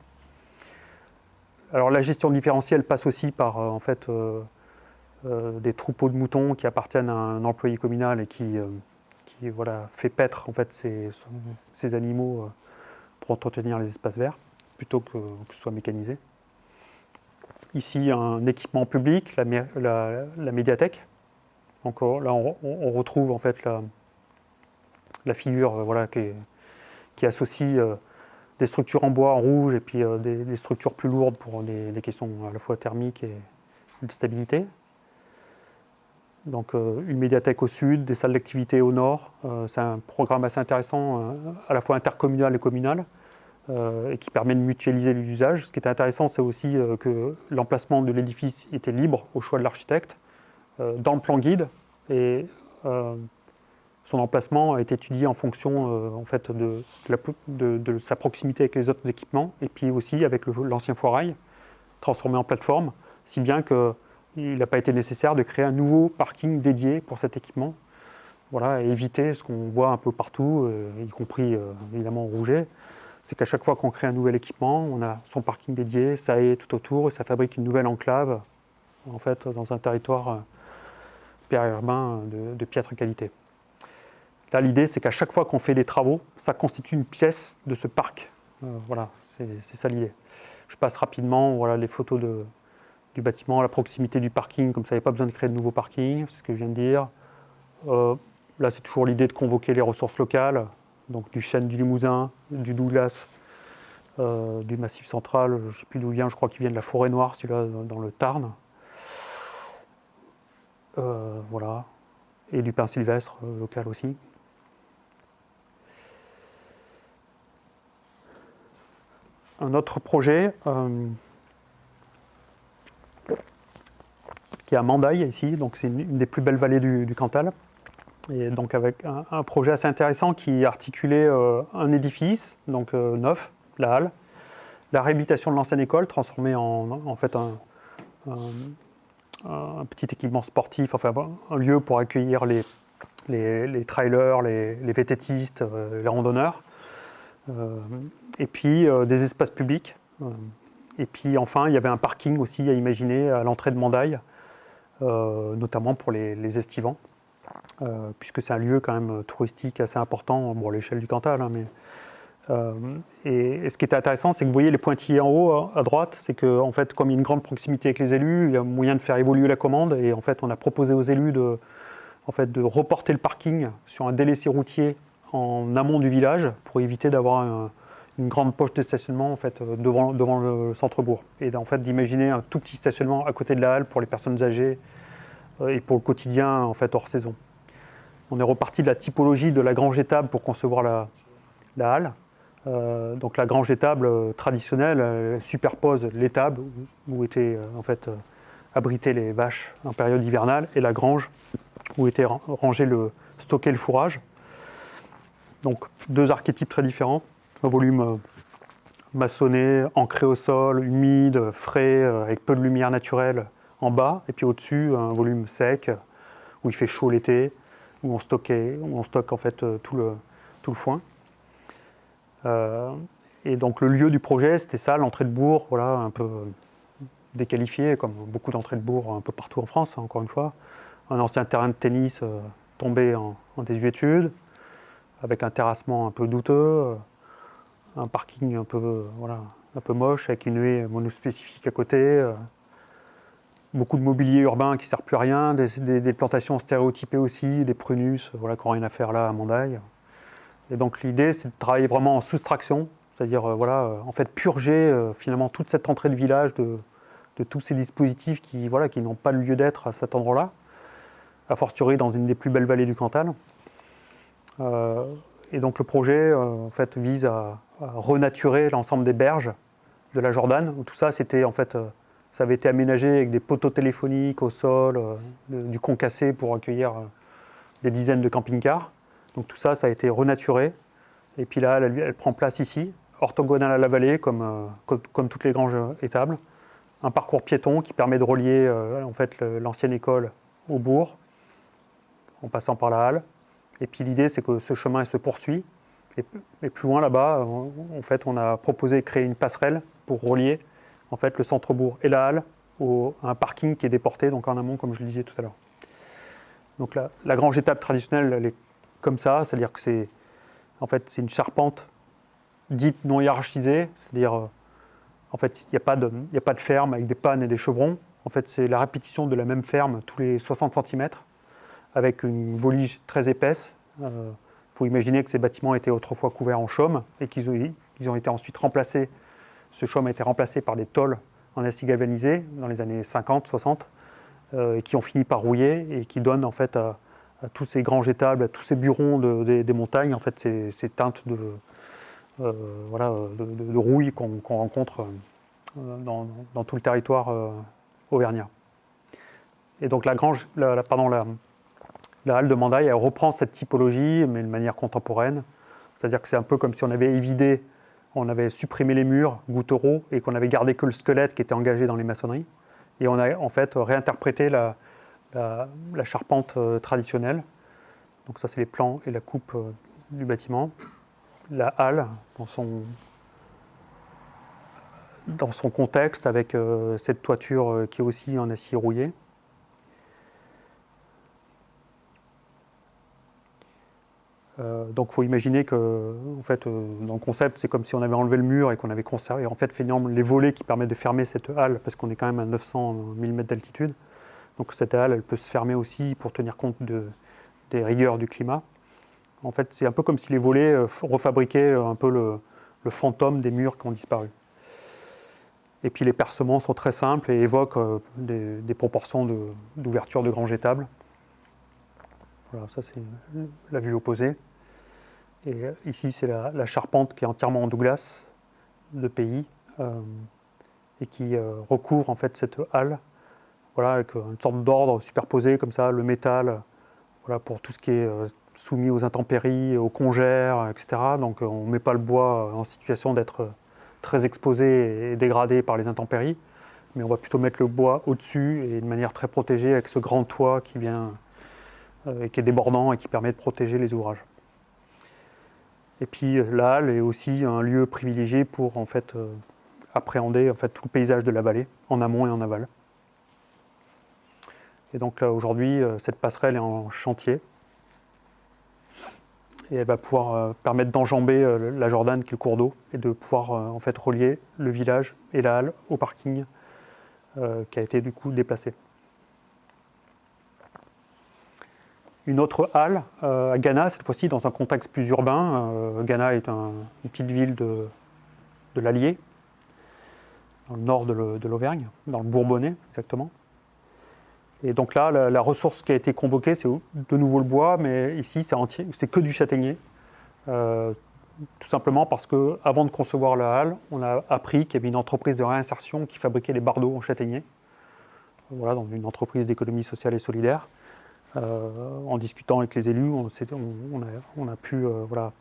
Alors la gestion différentielle passe aussi par en fait des troupeaux de moutons qui appartiennent à un employé communal et qui voilà, fait paître en fait ces animaux pour entretenir les espaces verts, plutôt que ce soit mécanisé. Ici, un équipement public, la médiathèque. Donc là, on retrouve en fait la figure voilà, qui associe des structures en bois en rouge et puis des structures plus lourdes pour des questions à la fois thermiques et de stabilité. Donc une médiathèque au sud, des salles d'activité au nord. C'est un programme assez intéressant, à la fois intercommunal et communal, et qui permet de mutualiser les usages. Ce qui est intéressant, c'est aussi que l'emplacement de l'édifice était libre au choix de l'architecte, dans le plan guide, et son emplacement est étudié en fonction en fait, de sa proximité avec les autres équipements, et puis aussi avec l'ancien foirail, transformé en plateforme, si bien qu'il n'a pas été nécessaire de créer un nouveau parking dédié pour cet équipement. Voilà, et éviter ce qu'on voit un peu partout, y compris évidemment au Rouget, c'est qu'à chaque fois qu'on crée un nouvel équipement, on a son parking dédié, ça est tout autour, et ça fabrique une nouvelle enclave, en fait, dans un territoire périurbain de piètre qualité. Là, l'idée, c'est qu'à chaque fois qu'on fait des travaux, ça constitue une pièce de ce parc. Voilà, c'est ça l'idée. Je passe rapidement voilà, les photos du bâtiment à la proximité du parking, comme ça, il n'y a pas besoin de créer de nouveaux parkings, c'est ce que je viens de dire. Là, c'est toujours l'idée de convoquer les ressources locales, donc du chêne du Limousin, du Douglas, du Massif central, je ne sais plus d'où il vient, je crois qu'il vient de la Forêt Noire, celui-là, dans le Tarn. Voilà. Et du pin sylvestre local aussi. Un autre projet qui est à Mandaille ici, donc c'est une des plus belles vallées du Cantal, et donc avec un projet assez intéressant qui articulait un édifice, donc neuf, la halle, la réhabilitation de l'ancienne école transformée en fait un petit équipement sportif, enfin un lieu pour accueillir les trailers, les VTTistes, les randonneurs. Et puis des espaces publics. Et puis enfin, il y avait un parking aussi à imaginer à l'entrée de Mandaille, notamment pour les estivants, puisque c'est un lieu quand même touristique assez important, bon, à l'échelle du Cantal. Hein, mais, et ce qui était intéressant, c'est que vous voyez les pointillés en haut à droite, c'est que en fait, comme il y a une grande proximité avec les élus, il y a moyen de faire évoluer la commande. Et en fait, on a proposé aux élus de reporter le parking sur un délaissé routier en amont du village pour éviter d'avoir une grande poche de stationnement en fait, devant le centre-bourg. Et en fait, d'imaginer un tout petit stationnement à côté de la halle pour les personnes âgées et pour le quotidien en fait, hors saison. On est reparti de la typologie de la grange étable pour concevoir la halle. Donc la grange étable traditionnelle superpose l'étable où était en fait abritait les vaches en période hivernale, et la grange où était stocké le fourrage. Donc 2 archétypes très différents, un volume maçonné, ancré au sol, humide, frais, avec peu de lumière naturelle en bas, et puis au-dessus un volume sec où il fait chaud l'été, où on stocke en fait tout le foin. Et donc le lieu du projet, c'était ça, l'entrée de bourg, voilà, un peu déqualifié, comme beaucoup d'entrées de bourg un peu partout en France, hein, encore une fois. Un ancien terrain de tennis tombé en désuétude, avec un terrassement un peu douteux, un parking un peu moche, avec une haie monospécifique à côté, beaucoup de mobilier urbain qui ne sert plus à rien, des plantations stéréotypées aussi, des prunus, voilà, qui n'ont rien à faire là à Mondaille. Et donc l'idée, c'est de travailler vraiment en soustraction, c'est-à-dire en fait purger finalement toute cette entrée de village de tous ces dispositifs qui n'ont pas lieu d'être à cet endroit-là, a fortiori dans une des plus belles vallées du Cantal. Et donc le projet en fait, vise à renaturer l'ensemble des berges de la Jordanne, où tout ça, ça avait été aménagé avec des poteaux téléphoniques au sol, du concassé pour accueillir des dizaines de camping-cars. Donc tout ça, ça a été renaturé. Et puis là, elle prend place ici, orthogonale à la vallée, comme toutes les granges étables. Un parcours piéton qui permet de relier en fait, l'ancienne école au bourg, en passant par la halle. Et puis l'idée, c'est que ce chemin se poursuit. Et plus loin là-bas, en fait, on a proposé de créer une passerelle pour relier en fait, le centre-bourg et la halle à un parking qui est déporté, donc en amont, comme je le disais tout à l'heure. Donc la grange étape traditionnelle, elle est comme ça, c'est-à-dire que c'est une charpente dite non hiérarchisée, c'est-à-dire en fait, il n'y a pas de ferme avec des pannes et des chevrons. En fait, c'est la répétition de la même ferme tous les 60 cm, avec une volige très épaisse. Il faut imaginer que ces bâtiments étaient autrefois couverts en chaume et qu'ils ont été ensuite remplacés. Ce chaume a été remplacé par des tôles en acier galvanisé dans les années 50-60, et qui ont fini par rouiller et qui donnent en fait à tous ces granges étables, à tous ces burons des montagnes, en fait, ces teintes de rouille qu'on rencontre dans tout le territoire auvergnat. Et donc la halle de Mandaille, elle reprend cette typologie, mais de manière contemporaine. C'est-à-dire que c'est un peu comme si on avait évidé, on avait supprimé les murs gouttereaux et qu'on avait gardé que le squelette qui était engagé dans les maçonneries. Et on a en fait réinterprété la charpente traditionnelle. Donc ça, c'est les plans et la coupe du bâtiment. La halle, dans son contexte, avec cette toiture qui est aussi en acier rouillé. Donc il faut imaginer que, en fait, dans le concept, c'est comme si on avait enlevé le mur et qu'on avait conservé en fait, les volets qui permettent de fermer cette halle, parce qu'on est quand même à 900 mm d'altitude. Donc cette halle, elle peut se fermer aussi pour tenir compte des rigueurs du climat. En fait, c'est un peu comme si les volets refabriquaient un peu le fantôme des murs qui ont disparu. Et puis les percements sont très simples et évoquent des proportions d'ouverture de grange étable. Voilà, ça c'est la vue opposée. Et ici, c'est la charpente qui est entièrement en Douglas de pays et qui recouvre en fait cette halle, voilà, avec une sorte d'ordre superposé comme ça, le métal, voilà, pour tout ce qui est soumis aux intempéries, aux congères, etc. Donc on ne met pas le bois en situation d'être très exposé et dégradé par les intempéries, mais on va plutôt mettre le bois au-dessus et de manière très protégée avec ce grand toit qui vient qui est débordant et qui permet de protéger les ouvrages. Et puis la halle est aussi un lieu privilégié pour en fait, appréhender en fait, tout le paysage de la vallée, en amont et en aval. Et donc là aujourd'hui, cette passerelle est en chantier. Et elle va pouvoir permettre d'enjamber la Jordanne, qui est le cours d'eau, et de pouvoir en fait, relier le village et la halle au parking qui a été du coup déplacé. Une autre halle à Gannat, cette fois-ci dans un contexte plus urbain. Gannat est une petite ville de l'Allier, dans le nord de l'Auvergne, dans le Bourbonnais exactement. Et donc là, la ressource qui a été convoquée, c'est de nouveau le bois, mais ici c'est que du châtaignier. Tout simplement parce qu'avant de concevoir la halle, on a appris qu'il y avait une entreprise de réinsertion qui fabriquait les bardeaux en châtaignier. voilà, dans une entreprise d'économie sociale et solidaire. En discutant avec les élus, on a pu voilà,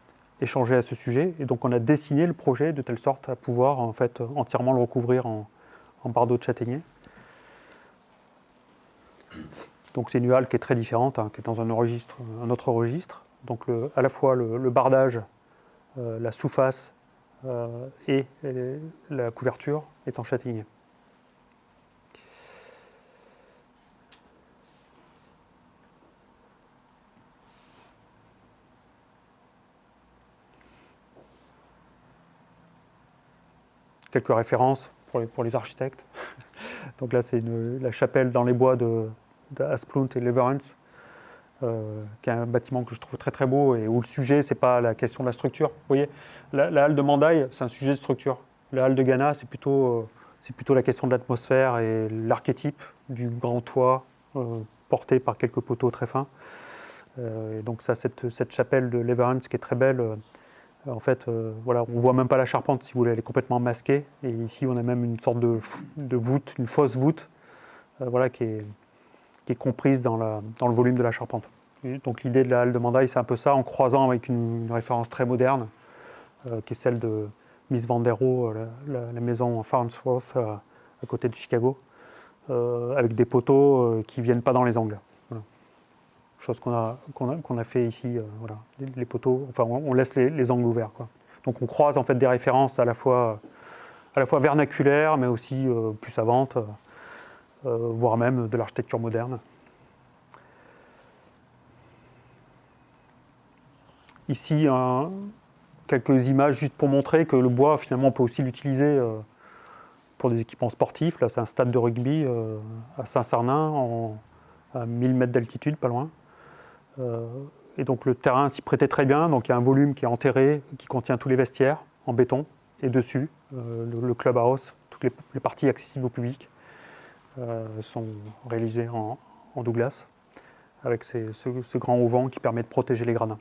échanger à ce sujet. Et donc on a dessiné le projet de telle sorte à pouvoir en fait, entièrement le recouvrir en bardeau de châtaignier. Donc c'est une halle qui est très différente, hein, qui est dans un autre registre. Donc à la fois le bardage, la sous-face et la couverture est en châtaignier. Quelques références pour les architectes. Donc là, c'est la chapelle dans les bois d'Asplund et Leverhulme, qui est un bâtiment que je trouve très très beau et où le sujet, c'est pas la question de la structure. Vous voyez, la halle de Mandaï, c'est un sujet de structure. La halle de Ghana, c'est plutôt la question de l'atmosphère et l'archétype du grand toit porté par quelques poteaux très fins. Et donc ça, cette chapelle de Leverhulme, qui est très belle, en fait, voilà, on ne voit même pas la charpente, si vous voulez, elle est complètement masquée. Et ici, on a même une sorte de voûte, une fausse voûte, voilà, qui est comprise dans le volume de la charpente. Et donc l'idée de la halle de Mandaï, c'est un peu ça, en croisant avec une référence très moderne, qui est celle de Miss Van der Rohe, la maison Farnsworth, à côté de Chicago, avec des poteaux qui ne viennent pas dans les angles. Voilà. Chose qu'on a fait ici, voilà. Les poteaux, enfin on laisse les angles ouverts, quoi. Donc on croise en fait des références à la fois vernaculaires, mais aussi plus savantes, voire même de l'architecture moderne. Ici, quelques images juste pour montrer que le bois, finalement, on peut aussi l'utiliser pour des équipements sportifs. Là, c'est un stade de rugby à Saint-Sarnin, à 1000 mètres d'altitude, pas loin. Et donc le terrain s'y prêtait très bien. Donc il y a un volume qui est enterré, qui contient tous les vestiaires en béton. Et dessus, le clubhouse, toutes les parties accessibles au public sont réalisées en Douglas, avec ce grand auvent qui permet de protéger les gradins.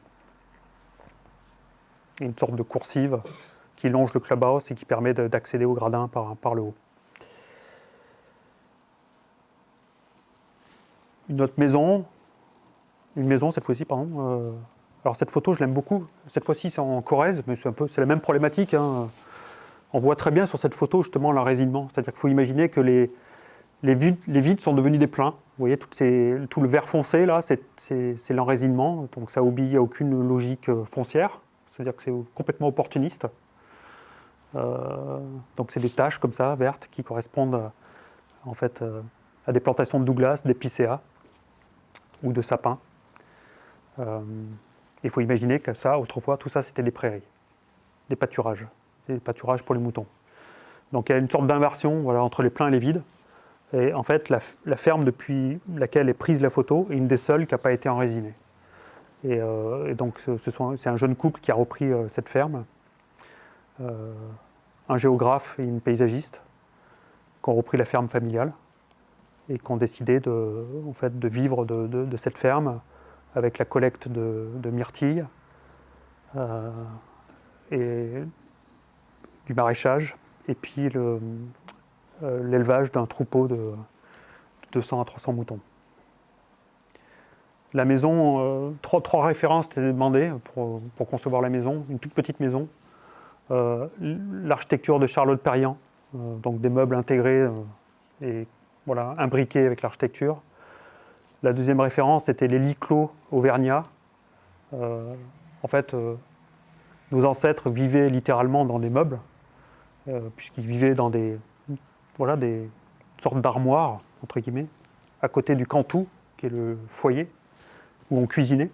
Et une sorte de coursive qui longe le clubhouse et qui permet d'accéder aux gradins par le haut. Une autre maison, cette fois-ci, pardon. Alors cette photo, je l'aime beaucoup. Cette fois-ci, c'est en Corrèze, mais c'est la même problématique, hein. On voit très bien sur cette photo justement l'enraisinement. C'est-à-dire qu'il faut imaginer que les vides sont devenus des pleins. Vous voyez, tout le vert foncé là, c'est l'enraisinement. Donc ça obéit à aucune logique foncière. C'est-à-dire que c'est complètement opportuniste. Donc c'est des taches comme ça, vertes, qui correspondent en fait à des plantations de Douglas, d'épicéas ou de sapins. Il faut imaginer que ça, autrefois, tout ça, c'était des prairies, des pâturages pour les moutons. Donc il y a une sorte d'inversion, voilà, entre les pleins et les vides. Et en fait, la ferme depuis laquelle est prise la photo est une des seules qui n'a pas été enraisinée. Et donc c'est un jeune couple qui a repris cette ferme, un géographe et une paysagiste, qui ont repris la ferme familiale et qui ont décidé de vivre de cette ferme avec la collecte de myrtilles et du maraîchage, et puis l'élevage d'un troupeau de 200 à 300 moutons. La maison, trois références étaient demandées pour concevoir la maison, une toute petite maison. L'architecture de Charlotte Perriand, donc des meubles intégrés et voilà, imbriqués avec l'architecture. La deuxième référence, c'était les lits clos auvergnats. En fait, nos ancêtres vivaient littéralement dans des meubles, puisqu'ils vivaient dans des sortes d'armoires, entre guillemets, à côté du cantou, qui est le foyer, où on cuisinait,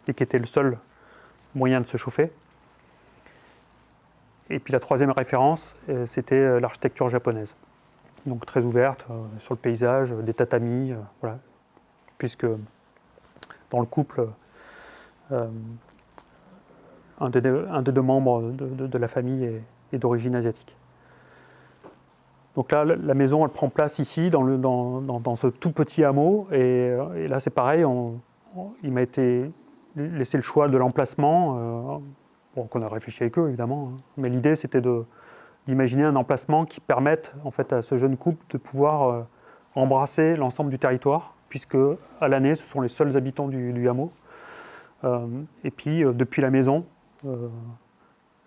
et qui était le seul moyen de se chauffer. Et puis la troisième référence, c'était l'architecture japonaise. Donc très ouverte sur le paysage, des tatamis, voilà. Puisque dans le couple, un des deux membres de la famille est d'origine asiatique. Donc là, la maison, elle prend place ici, dans ce tout petit hameau. Et là, c'est pareil, il m'a été laissé le choix de l'emplacement, qu'on a réfléchi avec eux, évidemment. Hein. Mais l'idée, c'était d'imaginer un emplacement qui permette en fait, à ce jeune couple de pouvoir embrasser l'ensemble du territoire, puisque à l'année, ce sont les seuls habitants du hameau. Et puis, depuis la maison,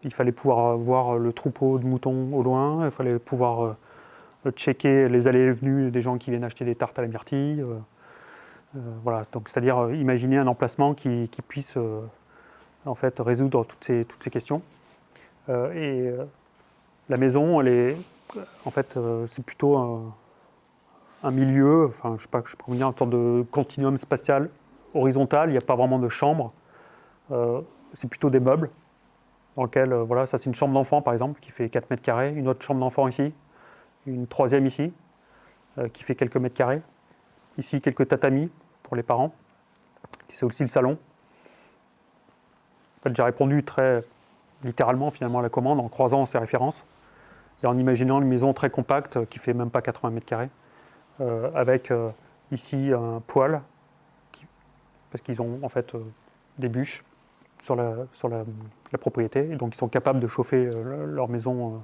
il fallait pouvoir voir le troupeau de moutons au loin, il fallait pouvoir checker les allées et venues des gens qui viennent acheter des tartes à la myrtille. Voilà, donc c'est-à-dire imaginer un emplacement qui puisse en fait résoudre toutes ces questions. La maison, elle est, en fait, c'est plutôt un milieu, enfin, je sais pas, je pourrais dire, une sorte de continuum spatial horizontal. Il n'y a pas vraiment de chambre. C'est plutôt des meubles dans lesquels, voilà, ça c'est une chambre d'enfant par exemple qui fait 4 mètres carrés, une autre chambre d'enfant ici, une troisième ici qui fait quelques mètres carrés. Ici, quelques tatamis pour les parents. C'est aussi le salon. En fait, j'ai répondu très littéralement finalement à la commande en croisant ces références et en imaginant une maison très compacte qui fait même pas 80 mètres carrés, avec ici un poêle, parce qu'ils ont en fait des bûches sur la propriété, et donc ils sont capables de chauffer leur maison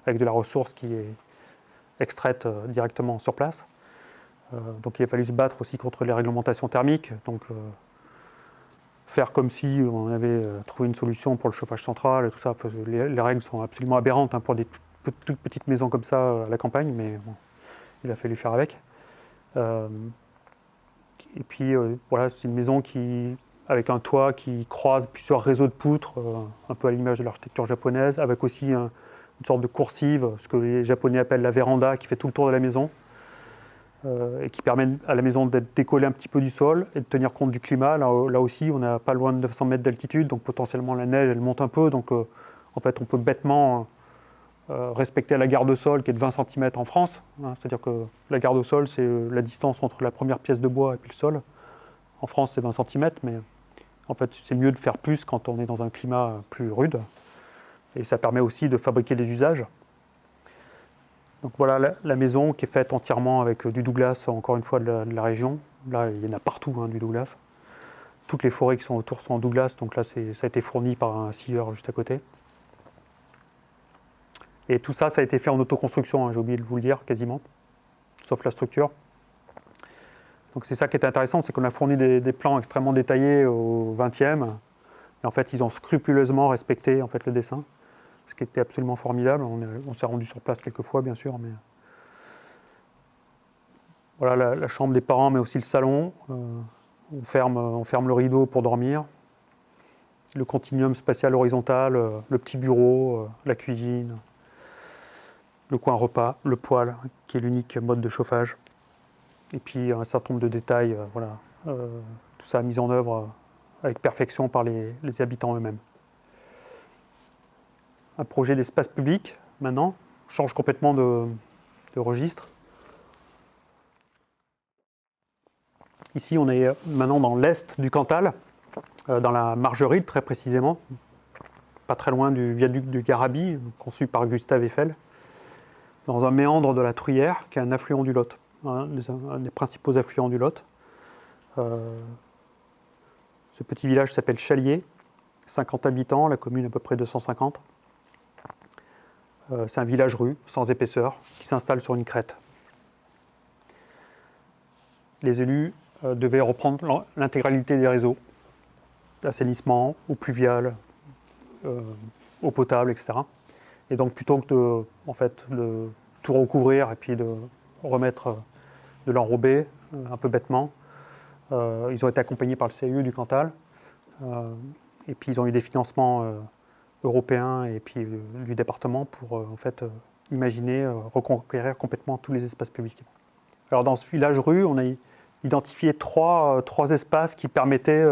avec de la ressource qui est extraite directement sur place. Donc il a fallu se battre aussi contre les réglementations thermiques, donc faire comme si on avait trouvé une solution pour le chauffage central et tout ça. Les règles sont absolument aberrantes pour des toutes petites maisons comme ça à la campagne, mais bon, il a fallu faire avec. Et puis voilà, c'est une maison avec un toit qui croise plusieurs réseaux de poutres, un peu à l'image de l'architecture japonaise, avec aussi une sorte de coursive, ce que les Japonais appellent la véranda, qui fait tout le tour de la maison. Et qui permet à la maison d'être décollée un petit peu du sol et de tenir compte du climat. Là aussi, on n'a pas loin de 900 mètres d'altitude, donc potentiellement la neige, elle monte un peu. Donc en fait, on peut bêtement respecter la garde au sol qui est de 20 cm en France. C'est-à-dire que la garde au sol, c'est la distance entre la première pièce de bois et puis le sol. En France, c'est 20 cm, mais en fait, c'est mieux de faire plus quand on est dans un climat plus rude. Et ça permet aussi de fabriquer des usages. Donc voilà la maison qui est faite entièrement avec du Douglas, encore une fois de la région. Là, il y en a partout du Douglas. Toutes les forêts qui sont autour sont en Douglas, donc là, ça a été fourni par un scieur juste à côté. Et tout ça, ça a été fait en autoconstruction, j'ai oublié de vous le dire, quasiment, sauf la structure. Donc c'est ça qui est intéressant, c'est qu'on a fourni des plans extrêmement détaillés au XXe, et en fait, ils ont scrupuleusement respecté en fait, le dessin. Ce qui était absolument formidable. On s'est rendu sur place quelques fois, bien sûr. Mais voilà la chambre des parents, mais aussi le salon. On ferme le rideau pour dormir. Le continuum spatial horizontal, le petit bureau, la cuisine, le coin repas, le poêle, qui est l'unique mode de chauffage. Et puis un certain nombre de détails, voilà. Tout ça mis en œuvre avec perfection par les habitants eux-mêmes. Un projet d'espace public, maintenant, change complètement de registre. Ici, on est maintenant dans l'est du Cantal, dans la Margeride très précisément, pas très loin du viaduc du Garabi, conçu par Gustave Eiffel, dans un méandre de la Truyère, qui est un affluent du Lot, un des principaux affluents du Lot. Ce petit village s'appelle Chalier, 50 habitants, la commune à peu près 250. C'est un village-rue, sans épaisseur, qui s'installe sur une crête. Les élus devaient reprendre l'intégralité des réseaux, l'assainissement, eau pluviale, eau potable, etc. Et donc plutôt que de tout recouvrir et puis de remettre de l'enrobé, un peu bêtement, ils ont été accompagnés par le CIE du Cantal, et puis ils ont eu des financements européens et puis du département pour imaginer reconquérir complètement tous les espaces publics. Alors dans ce village-rue, on a identifié trois espaces qui permettaient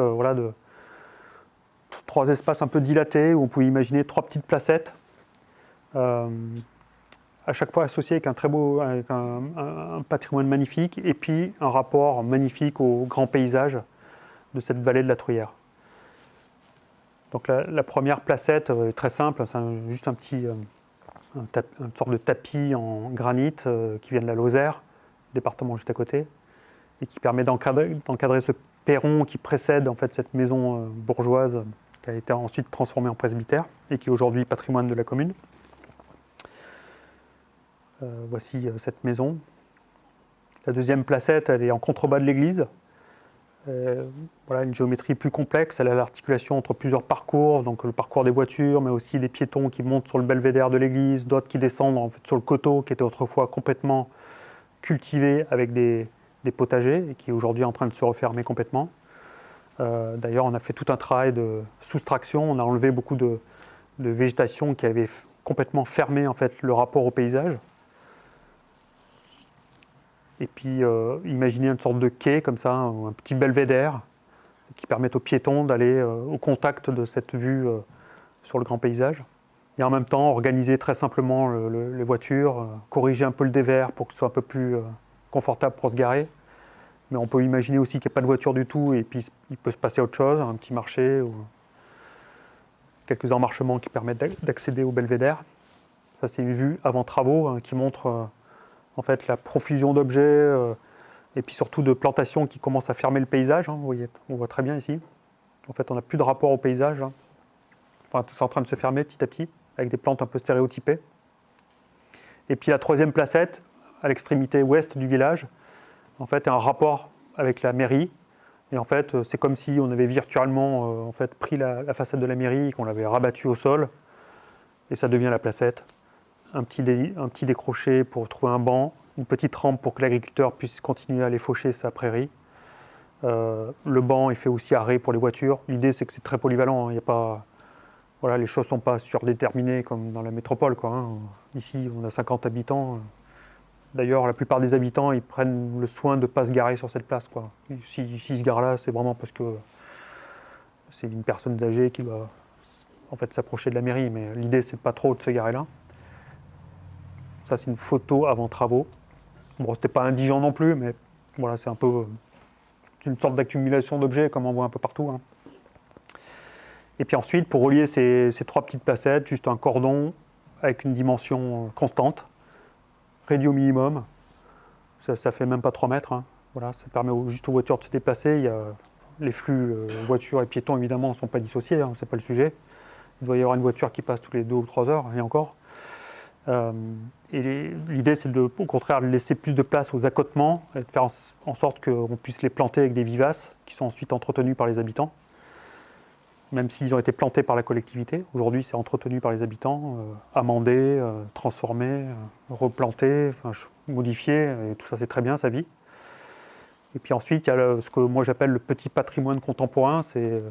trois espaces un peu dilatés où on pouvait imaginer trois petites placettes, à chaque fois associées avec un patrimoine magnifique et puis un rapport magnifique au grand paysage de cette vallée de la Truyère. Donc la première placette est très simple, c'est juste une sorte de tapis en granit qui vient de la Lozère, département juste à côté, et qui permet d'encadrer ce perron qui précède en fait cette maison bourgeoise qui a été ensuite transformée en presbytère et qui est aujourd'hui patrimoine de la commune. Voici cette maison. La deuxième placette, elle est en contrebas de l'église. Voilà, une géométrie plus complexe. Elle a l'articulation entre plusieurs parcours, donc le parcours des voitures, mais aussi des piétons qui montent sur le belvédère de l'église, d'autres qui descendent en fait, sur le coteau, qui était autrefois complètement cultivé avec des potagers et qui est aujourd'hui en train de se refermer complètement. D'ailleurs, on a fait tout un travail de soustraction. On a enlevé beaucoup de végétation qui avait complètement fermé en fait, le rapport au paysage. Et puis, imaginez une sorte de quai comme ça, un petit belvédère qui permet aux piétons d'aller au contact de cette vue sur le grand paysage. Et en même temps, organiser très simplement les voitures, corriger un peu le dévers pour que ce soit un peu plus confortable pour se garer. Mais on peut imaginer aussi qu'il n'y a pas de voiture du tout et puis il peut se passer autre chose, un petit marché ou quelques emmarchements qui permettent d'accéder au belvédère. Ça, c'est une vue avant travaux qui montre en fait la profusion d'objets et puis surtout de plantations qui commencent à fermer le paysage. Vous voyez, on voit très bien ici. En fait, on n'a plus de rapport au paysage. Enfin, c'est en train de se fermer petit à petit avec des plantes un peu stéréotypées. Et puis la troisième placette, à l'extrémité ouest du village, en fait, est un rapport avec la mairie. Et en fait, c'est comme si on avait virtuellement en fait, pris la façade de la mairie, qu'on l'avait rabattue au sol, et ça devient la placette. Un petit décroché pour trouver un banc, une petite rampe pour que l'agriculteur puisse continuer à aller faucher sa prairie. Le banc est fait aussi arrêt pour les voitures. L'idée, c'est que c'est très polyvalent. Il y a pas, voilà, les choses ne sont pas surdéterminées comme dans la métropole, quoi. Ici, on a 50 habitants. D'ailleurs, la plupart des habitants, ils prennent le soin de ne pas se garer sur cette place, quoi. S'ils se garent là, c'est vraiment parce que c'est une personne âgée qui doit en fait, s'approcher de la mairie. Mais l'idée, c'est pas trop de se garer là. Ça, c'est une photo avant travaux. Bon, c'était pas indigent non plus, mais voilà, c'est un peu une sorte d'accumulation d'objets, comme on voit un peu partout. Et puis ensuite, pour relier ces trois petites placettes, juste un cordon avec une dimension constante, réduit au minimum. Ça fait même pas 3 mètres. Voilà, ça permet juste aux voitures de se déplacer. Il y a les flux voitures et piétons, évidemment, ne sont pas dissociés, c'est pas le sujet. Il doit y avoir une voiture qui passe toutes les 2 ou 3 heures, et encore. Et l'idée, c'est au contraire de laisser plus de place aux accotements et de faire en sorte qu'on puisse les planter avec des vivaces qui sont ensuite entretenus par les habitants, même s'ils ont été plantés par la collectivité. Aujourd'hui, c'est entretenu par les habitants, amendé, transformé, replanté, modifié, et tout ça, c'est très bien, sa vie. Et puis ensuite, il y a ce que moi j'appelle le petit patrimoine contemporain. C'est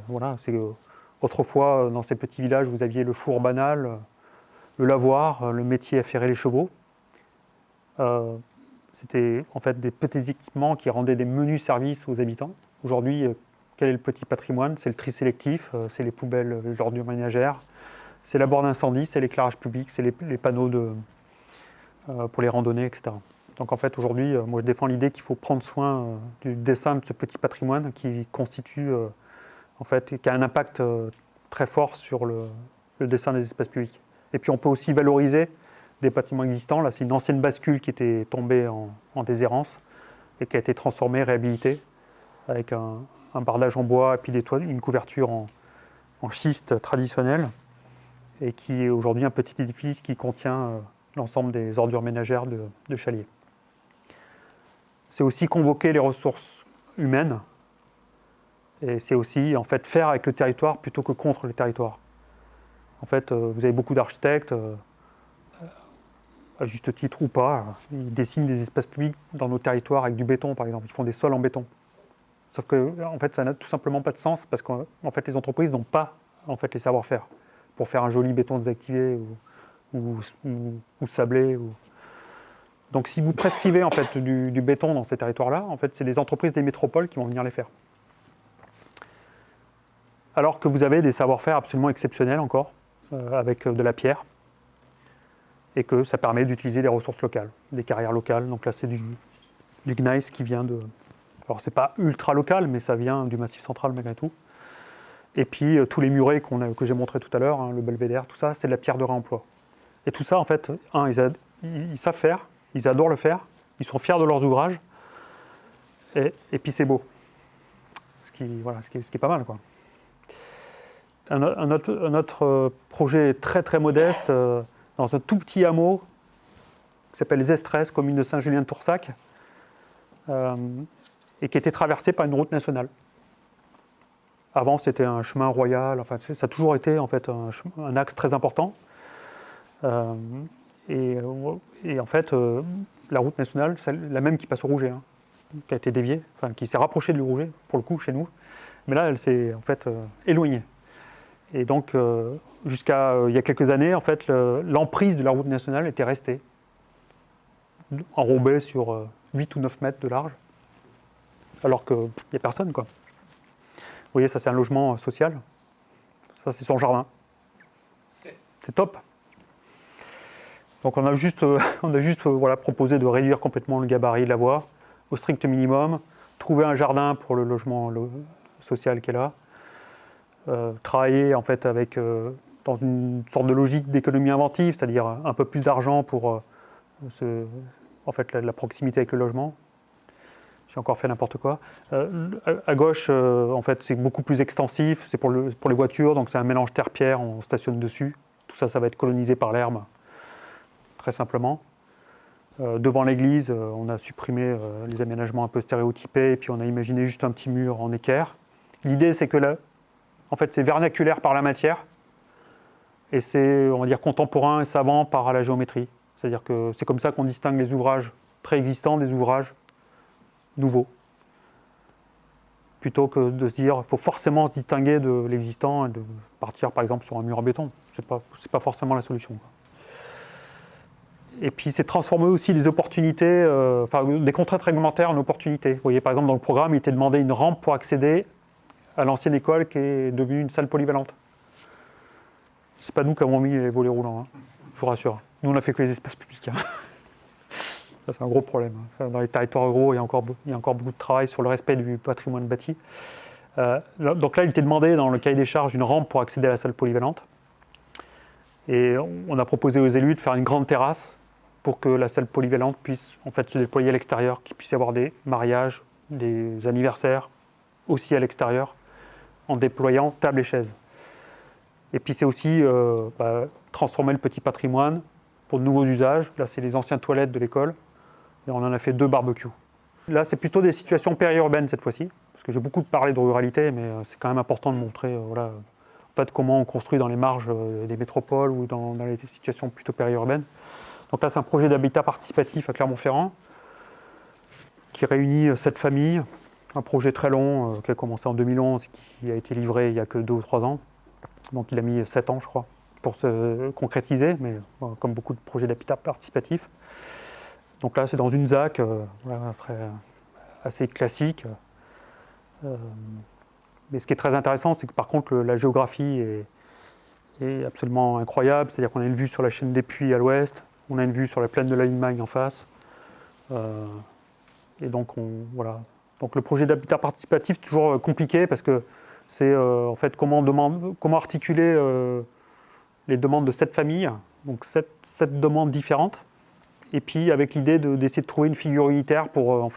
autrefois, dans ces petits villages, vous aviez le four banal, le lavoir, le métier à ferrer les chevaux. C'était en fait des petits équipements qui rendaient des menus services aux habitants. Aujourd'hui, quel est le petit patrimoine? C'est le tri sélectif, c'est les poubelles, les ordures ménagères, c'est la borne incendie, c'est l'éclairage public, c'est les panneaux pour les randonnées, etc. Donc en fait, aujourd'hui, moi je défends l'idée qu'il faut prendre soin du dessin de ce petit patrimoine qui constitue, en fait, qui a un impact très fort sur le dessin des espaces publics. Et puis on peut aussi valoriser des bâtiments existants. Là, c'est une ancienne bascule qui était tombée en déshérence et qui a été transformée, réhabilitée, avec un bardage en bois et puis une couverture en schiste traditionnelle, et qui est aujourd'hui un petit édifice qui contient l'ensemble des ordures ménagères de Chalier. C'est aussi convoquer les ressources humaines, et c'est aussi en fait faire avec le territoire plutôt que contre le territoire. En fait, vous avez beaucoup d'architectes, à juste titre ou pas, ils dessinent des espaces publics dans nos territoires avec du béton, par exemple. Ils font des sols en béton. Sauf que, en fait, ça n'a tout simplement pas de sens parce qu'en fait, les entreprises n'ont pas en fait, les savoir-faire pour faire un joli béton désactivé ou sablé. Donc, si vous prescrivez en fait du béton dans ces territoires-là, en fait, c'est les entreprises des métropoles qui vont venir les faire. Alors que vous avez des savoir-faire absolument exceptionnels encore, avec de la pierre, et que ça permet d'utiliser des ressources locales, des carrières locales. Donc là, c'est du gneiss qui vient de... Alors, c'est pas ultra local, mais ça vient du Massif central malgré tout. Et puis, tous les murets que j'ai montrés tout à l'heure, le belvédère, tout ça, c'est de la pierre de réemploi. Et tout ça, en fait, ils savent faire, ils adorent le faire, ils sont fiers de leurs ouvrages, et puis c'est beau. Ce qui est pas mal, quoi. Un autre projet très très modeste, dans un tout petit hameau qui s'appelle les Estrès, commune de Saint-Julien-de-Toursac. et qui était traversé par une route nationale. Avant, c'était un chemin royal. Enfin, ça a toujours été en fait un axe très important. Et en fait, la route nationale, la même qui passe au Rouget, hein, qui a été déviée, enfin qui s'est rapprochée du Rouget, pour le coup, chez nous. Mais là, elle s'est en fait éloignée. Et donc, jusqu'à il y a quelques années, en fait, l'emprise de la route nationale était restée, enrobée sur 8 ou 9 mètres de large, alors qu'il n'y a personne, quoi. Vous voyez, ça c'est un logement social. Ça c'est son jardin. C'est top. Donc on a juste voilà, proposé de réduire complètement le gabarit de la voie au strict minimum, trouver un jardin pour le logement social qui est là, travailler en fait avec, dans une sorte de logique d'économie inventive, c'est-à-dire un peu plus d'argent pour en fait, la proximité avec le logement. J'ai encore fait n'importe quoi. À gauche, en fait, c'est beaucoup plus extensif, c'est pour les voitures, donc c'est un mélange terre-pierre, on stationne dessus. Tout ça, ça va être colonisé par l'herbe, très simplement. Devant l'église, on a supprimé les aménagements un peu stéréotypés, et puis on a imaginé juste un petit mur en équerre. L'idée, c'est que là, en fait, c'est vernaculaire par la matière, et c'est, on va dire, contemporain et savant par la géométrie. C'est-à-dire que c'est comme ça qu'on distingue les ouvrages préexistants des ouvrages nouveaux. Plutôt que de se dire qu'il faut forcément se distinguer de l'existant et de partir par exemple sur un mur en béton. C'est pas forcément la solution. Et puis c'est transformer aussi les opportunités, des contraintes réglementaires en opportunités. Vous voyez par exemple dans le programme, il était demandé une rampe pour accéder à l'ancienne école qui est devenue une salle polyvalente. C'est pas nous qui avons mis les volets roulants, hein, je vous rassure. Nous on a fait que les espaces publics. Hein. Ça, c'est un gros problème. Dans les territoires ruraux, il y a encore beaucoup de travail sur le respect du patrimoine bâti. Donc là, il était demandé dans le cahier des charges une rampe pour accéder à la salle polyvalente. Et on a proposé aux élus de faire une grande terrasse pour que la salle polyvalente puisse en fait se déployer à l'extérieur, qu'il puisse y avoir des mariages, des anniversaires aussi à l'extérieur, en déployant tables et chaises. Et puis c'est aussi transformer le petit patrimoine pour de nouveaux usages. Là, c'est les anciennes toilettes de l'école. Et on en a fait 2 barbecues. Là, c'est plutôt des situations périurbaines cette fois-ci, parce que j'ai beaucoup parlé de ruralité, mais c'est quand même important de montrer en fait, comment on construit dans les marges des métropoles ou dans les situations plutôt périurbaines. Donc là, c'est un projet d'habitat participatif à Clermont-Ferrand, qui réunit 7 familles, un projet très long qui a commencé en 2011 et qui a été livré il n'y a que 2 ou 3 ans. Donc il a mis 7 ans, je crois, pour se concrétiser, mais comme beaucoup de projets d'habitat participatif. Donc là, c'est dans une ZAC assez classique. Mais ce qui est très intéressant, c'est que par contre, la géographie est absolument incroyable. C'est-à-dire qu'on a une vue sur la chaîne des Puys à l'ouest, on a une vue sur la plaine de la Limagne en face. Et donc, voilà. Donc le projet d'habitat participatif est toujours compliqué parce que c'est en fait comment articuler les demandes de 7 familles, donc 7 demandes différentes. Et puis avec l'idée d'essayer de trouver une figure unitaire pour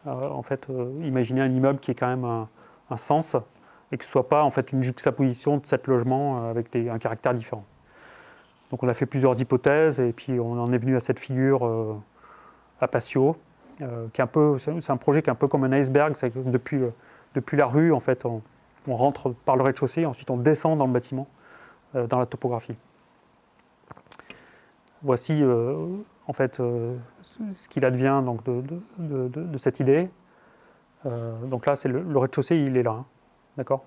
imaginer un immeuble qui ait quand même un sens et que ce ne soit pas en fait une juxtaposition de 7 logements avec un caractère différent. Donc on a fait plusieurs hypothèses et puis on en est venu à cette figure à Patio, qui est c'est un projet qui est un peu comme un iceberg. C'est que depuis la rue, en fait, on rentre par le rez-de-chaussée, ensuite on descend dans le bâtiment, dans la topographie. Voici en fait ce qu'il advient donc, de cette idée. Donc là, c'est le rez-de-chaussée, il est là, hein, d'accord.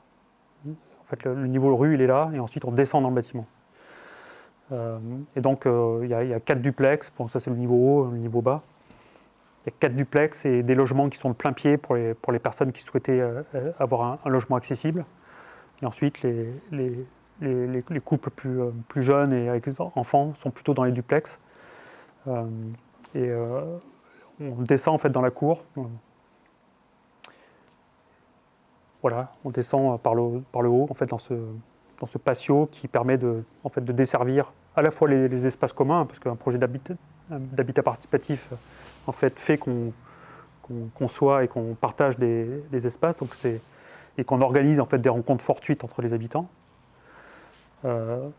En fait, le niveau de rue, il est là, et ensuite on descend dans le bâtiment. Et donc il y a 4 duplex. Bon, ça c'est le niveau haut, le niveau bas. Il y a 4 duplex et des logements qui sont de plein pied pour les personnes qui souhaitaient avoir un logement accessible. Et ensuite, les couples plus jeunes et avec des enfants sont plutôt dans les duplex. On descend en fait dans la cour. Voilà, on descend par le haut en fait dans ce patio qui permet de desservir à la fois les espaces communs, parce qu'un projet d'habitat participatif en fait qu'on conçoit et qu'on partage des espaces, et qu'on organise en fait des rencontres fortuites entre les habitants.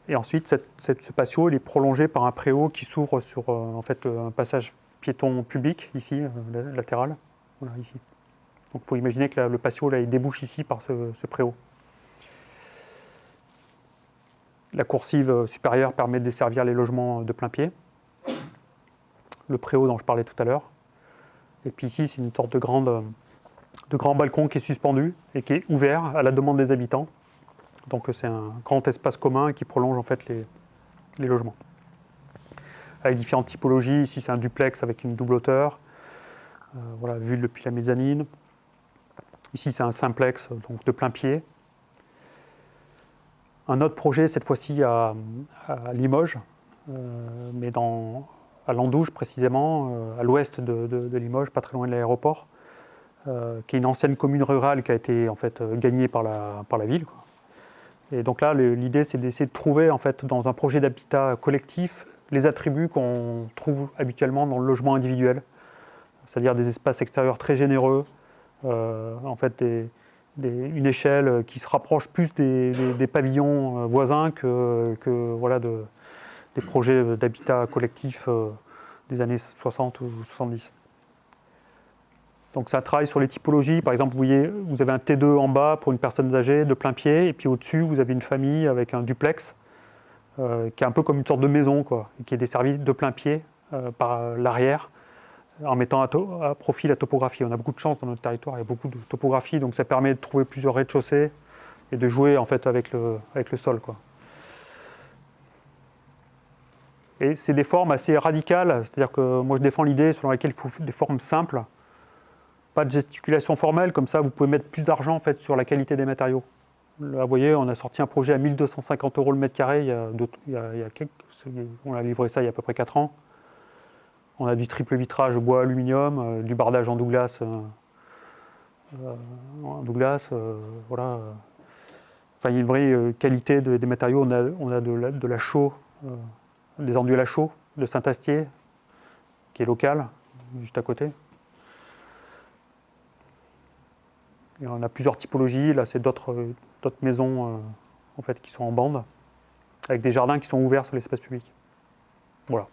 Et ensuite, ce patio il est prolongé par un préau qui s'ouvre sur en fait, un passage piéton public, ici, latéral. Voilà, ici. Donc, il faut imaginer que le patio, là, il débouche ici par ce préau. La coursive supérieure permet de desservir les logements de plein pied. Le préau dont je parlais tout à l'heure. Et puis ici, c'est une sorte de grand balcon qui est suspendu et qui est ouvert à la demande des habitants. Donc c'est un grand espace commun qui prolonge en fait les logements. Avec différentes typologies. Ici, c'est un duplex avec une double hauteur. Voilà, vue depuis la mezzanine. Ici, c'est un simplex donc de plein pied. Un autre projet, cette fois-ci à Limoges, mais à Landouge précisément, à l'ouest de Limoges, pas très loin de l'aéroport, qui est une ancienne commune rurale qui a été en fait gagnée par la ville, quoi. Et donc là, l'idée, c'est d'essayer de trouver en fait dans un projet d'habitat collectif les attributs qu'on trouve habituellement dans le logement individuel, c'est-à-dire des espaces extérieurs très généreux, en fait une échelle qui se rapproche plus des pavillons voisins que voilà, des projets d'habitat collectif des années 60 ou 70. Donc ça travaille sur les typologies. Par exemple, vous voyez, vous avez un T2 en bas pour une personne âgée de plein pied, et puis au-dessus, vous avez une famille avec un duplex qui est un peu comme une sorte de maison, quoi, et qui est desservie de plein pied par l'arrière, en mettant à profit la topographie. On a beaucoup de chance dans notre territoire, il y a beaucoup de topographie, donc ça permet de trouver plusieurs rez-de-chaussée et de jouer en fait avec le sol, quoi. Et c'est des formes assez radicales, c'est-à-dire que moi je défends l'idée selon laquelle il faut des formes simples, pas de gesticulation formelle, comme ça vous pouvez mettre plus d'argent en fait, sur la qualité des matériaux. Là, vous voyez, on a sorti un projet à 1 250 € le mètre carré, on a livré ça il y a à peu près 4 ans. On a du triple vitrage bois aluminium, du bardage en Douglas. Voilà. Enfin, il y a une vraie qualité des matériaux. On a de la chaux, des enduits à chaux de Saint-Astier, qui est local, juste à côté. Et on a plusieurs typologies. Là, c'est d'autres maisons en fait, qui sont en bande, avec des jardins qui sont ouverts sur l'espace public. Voilà.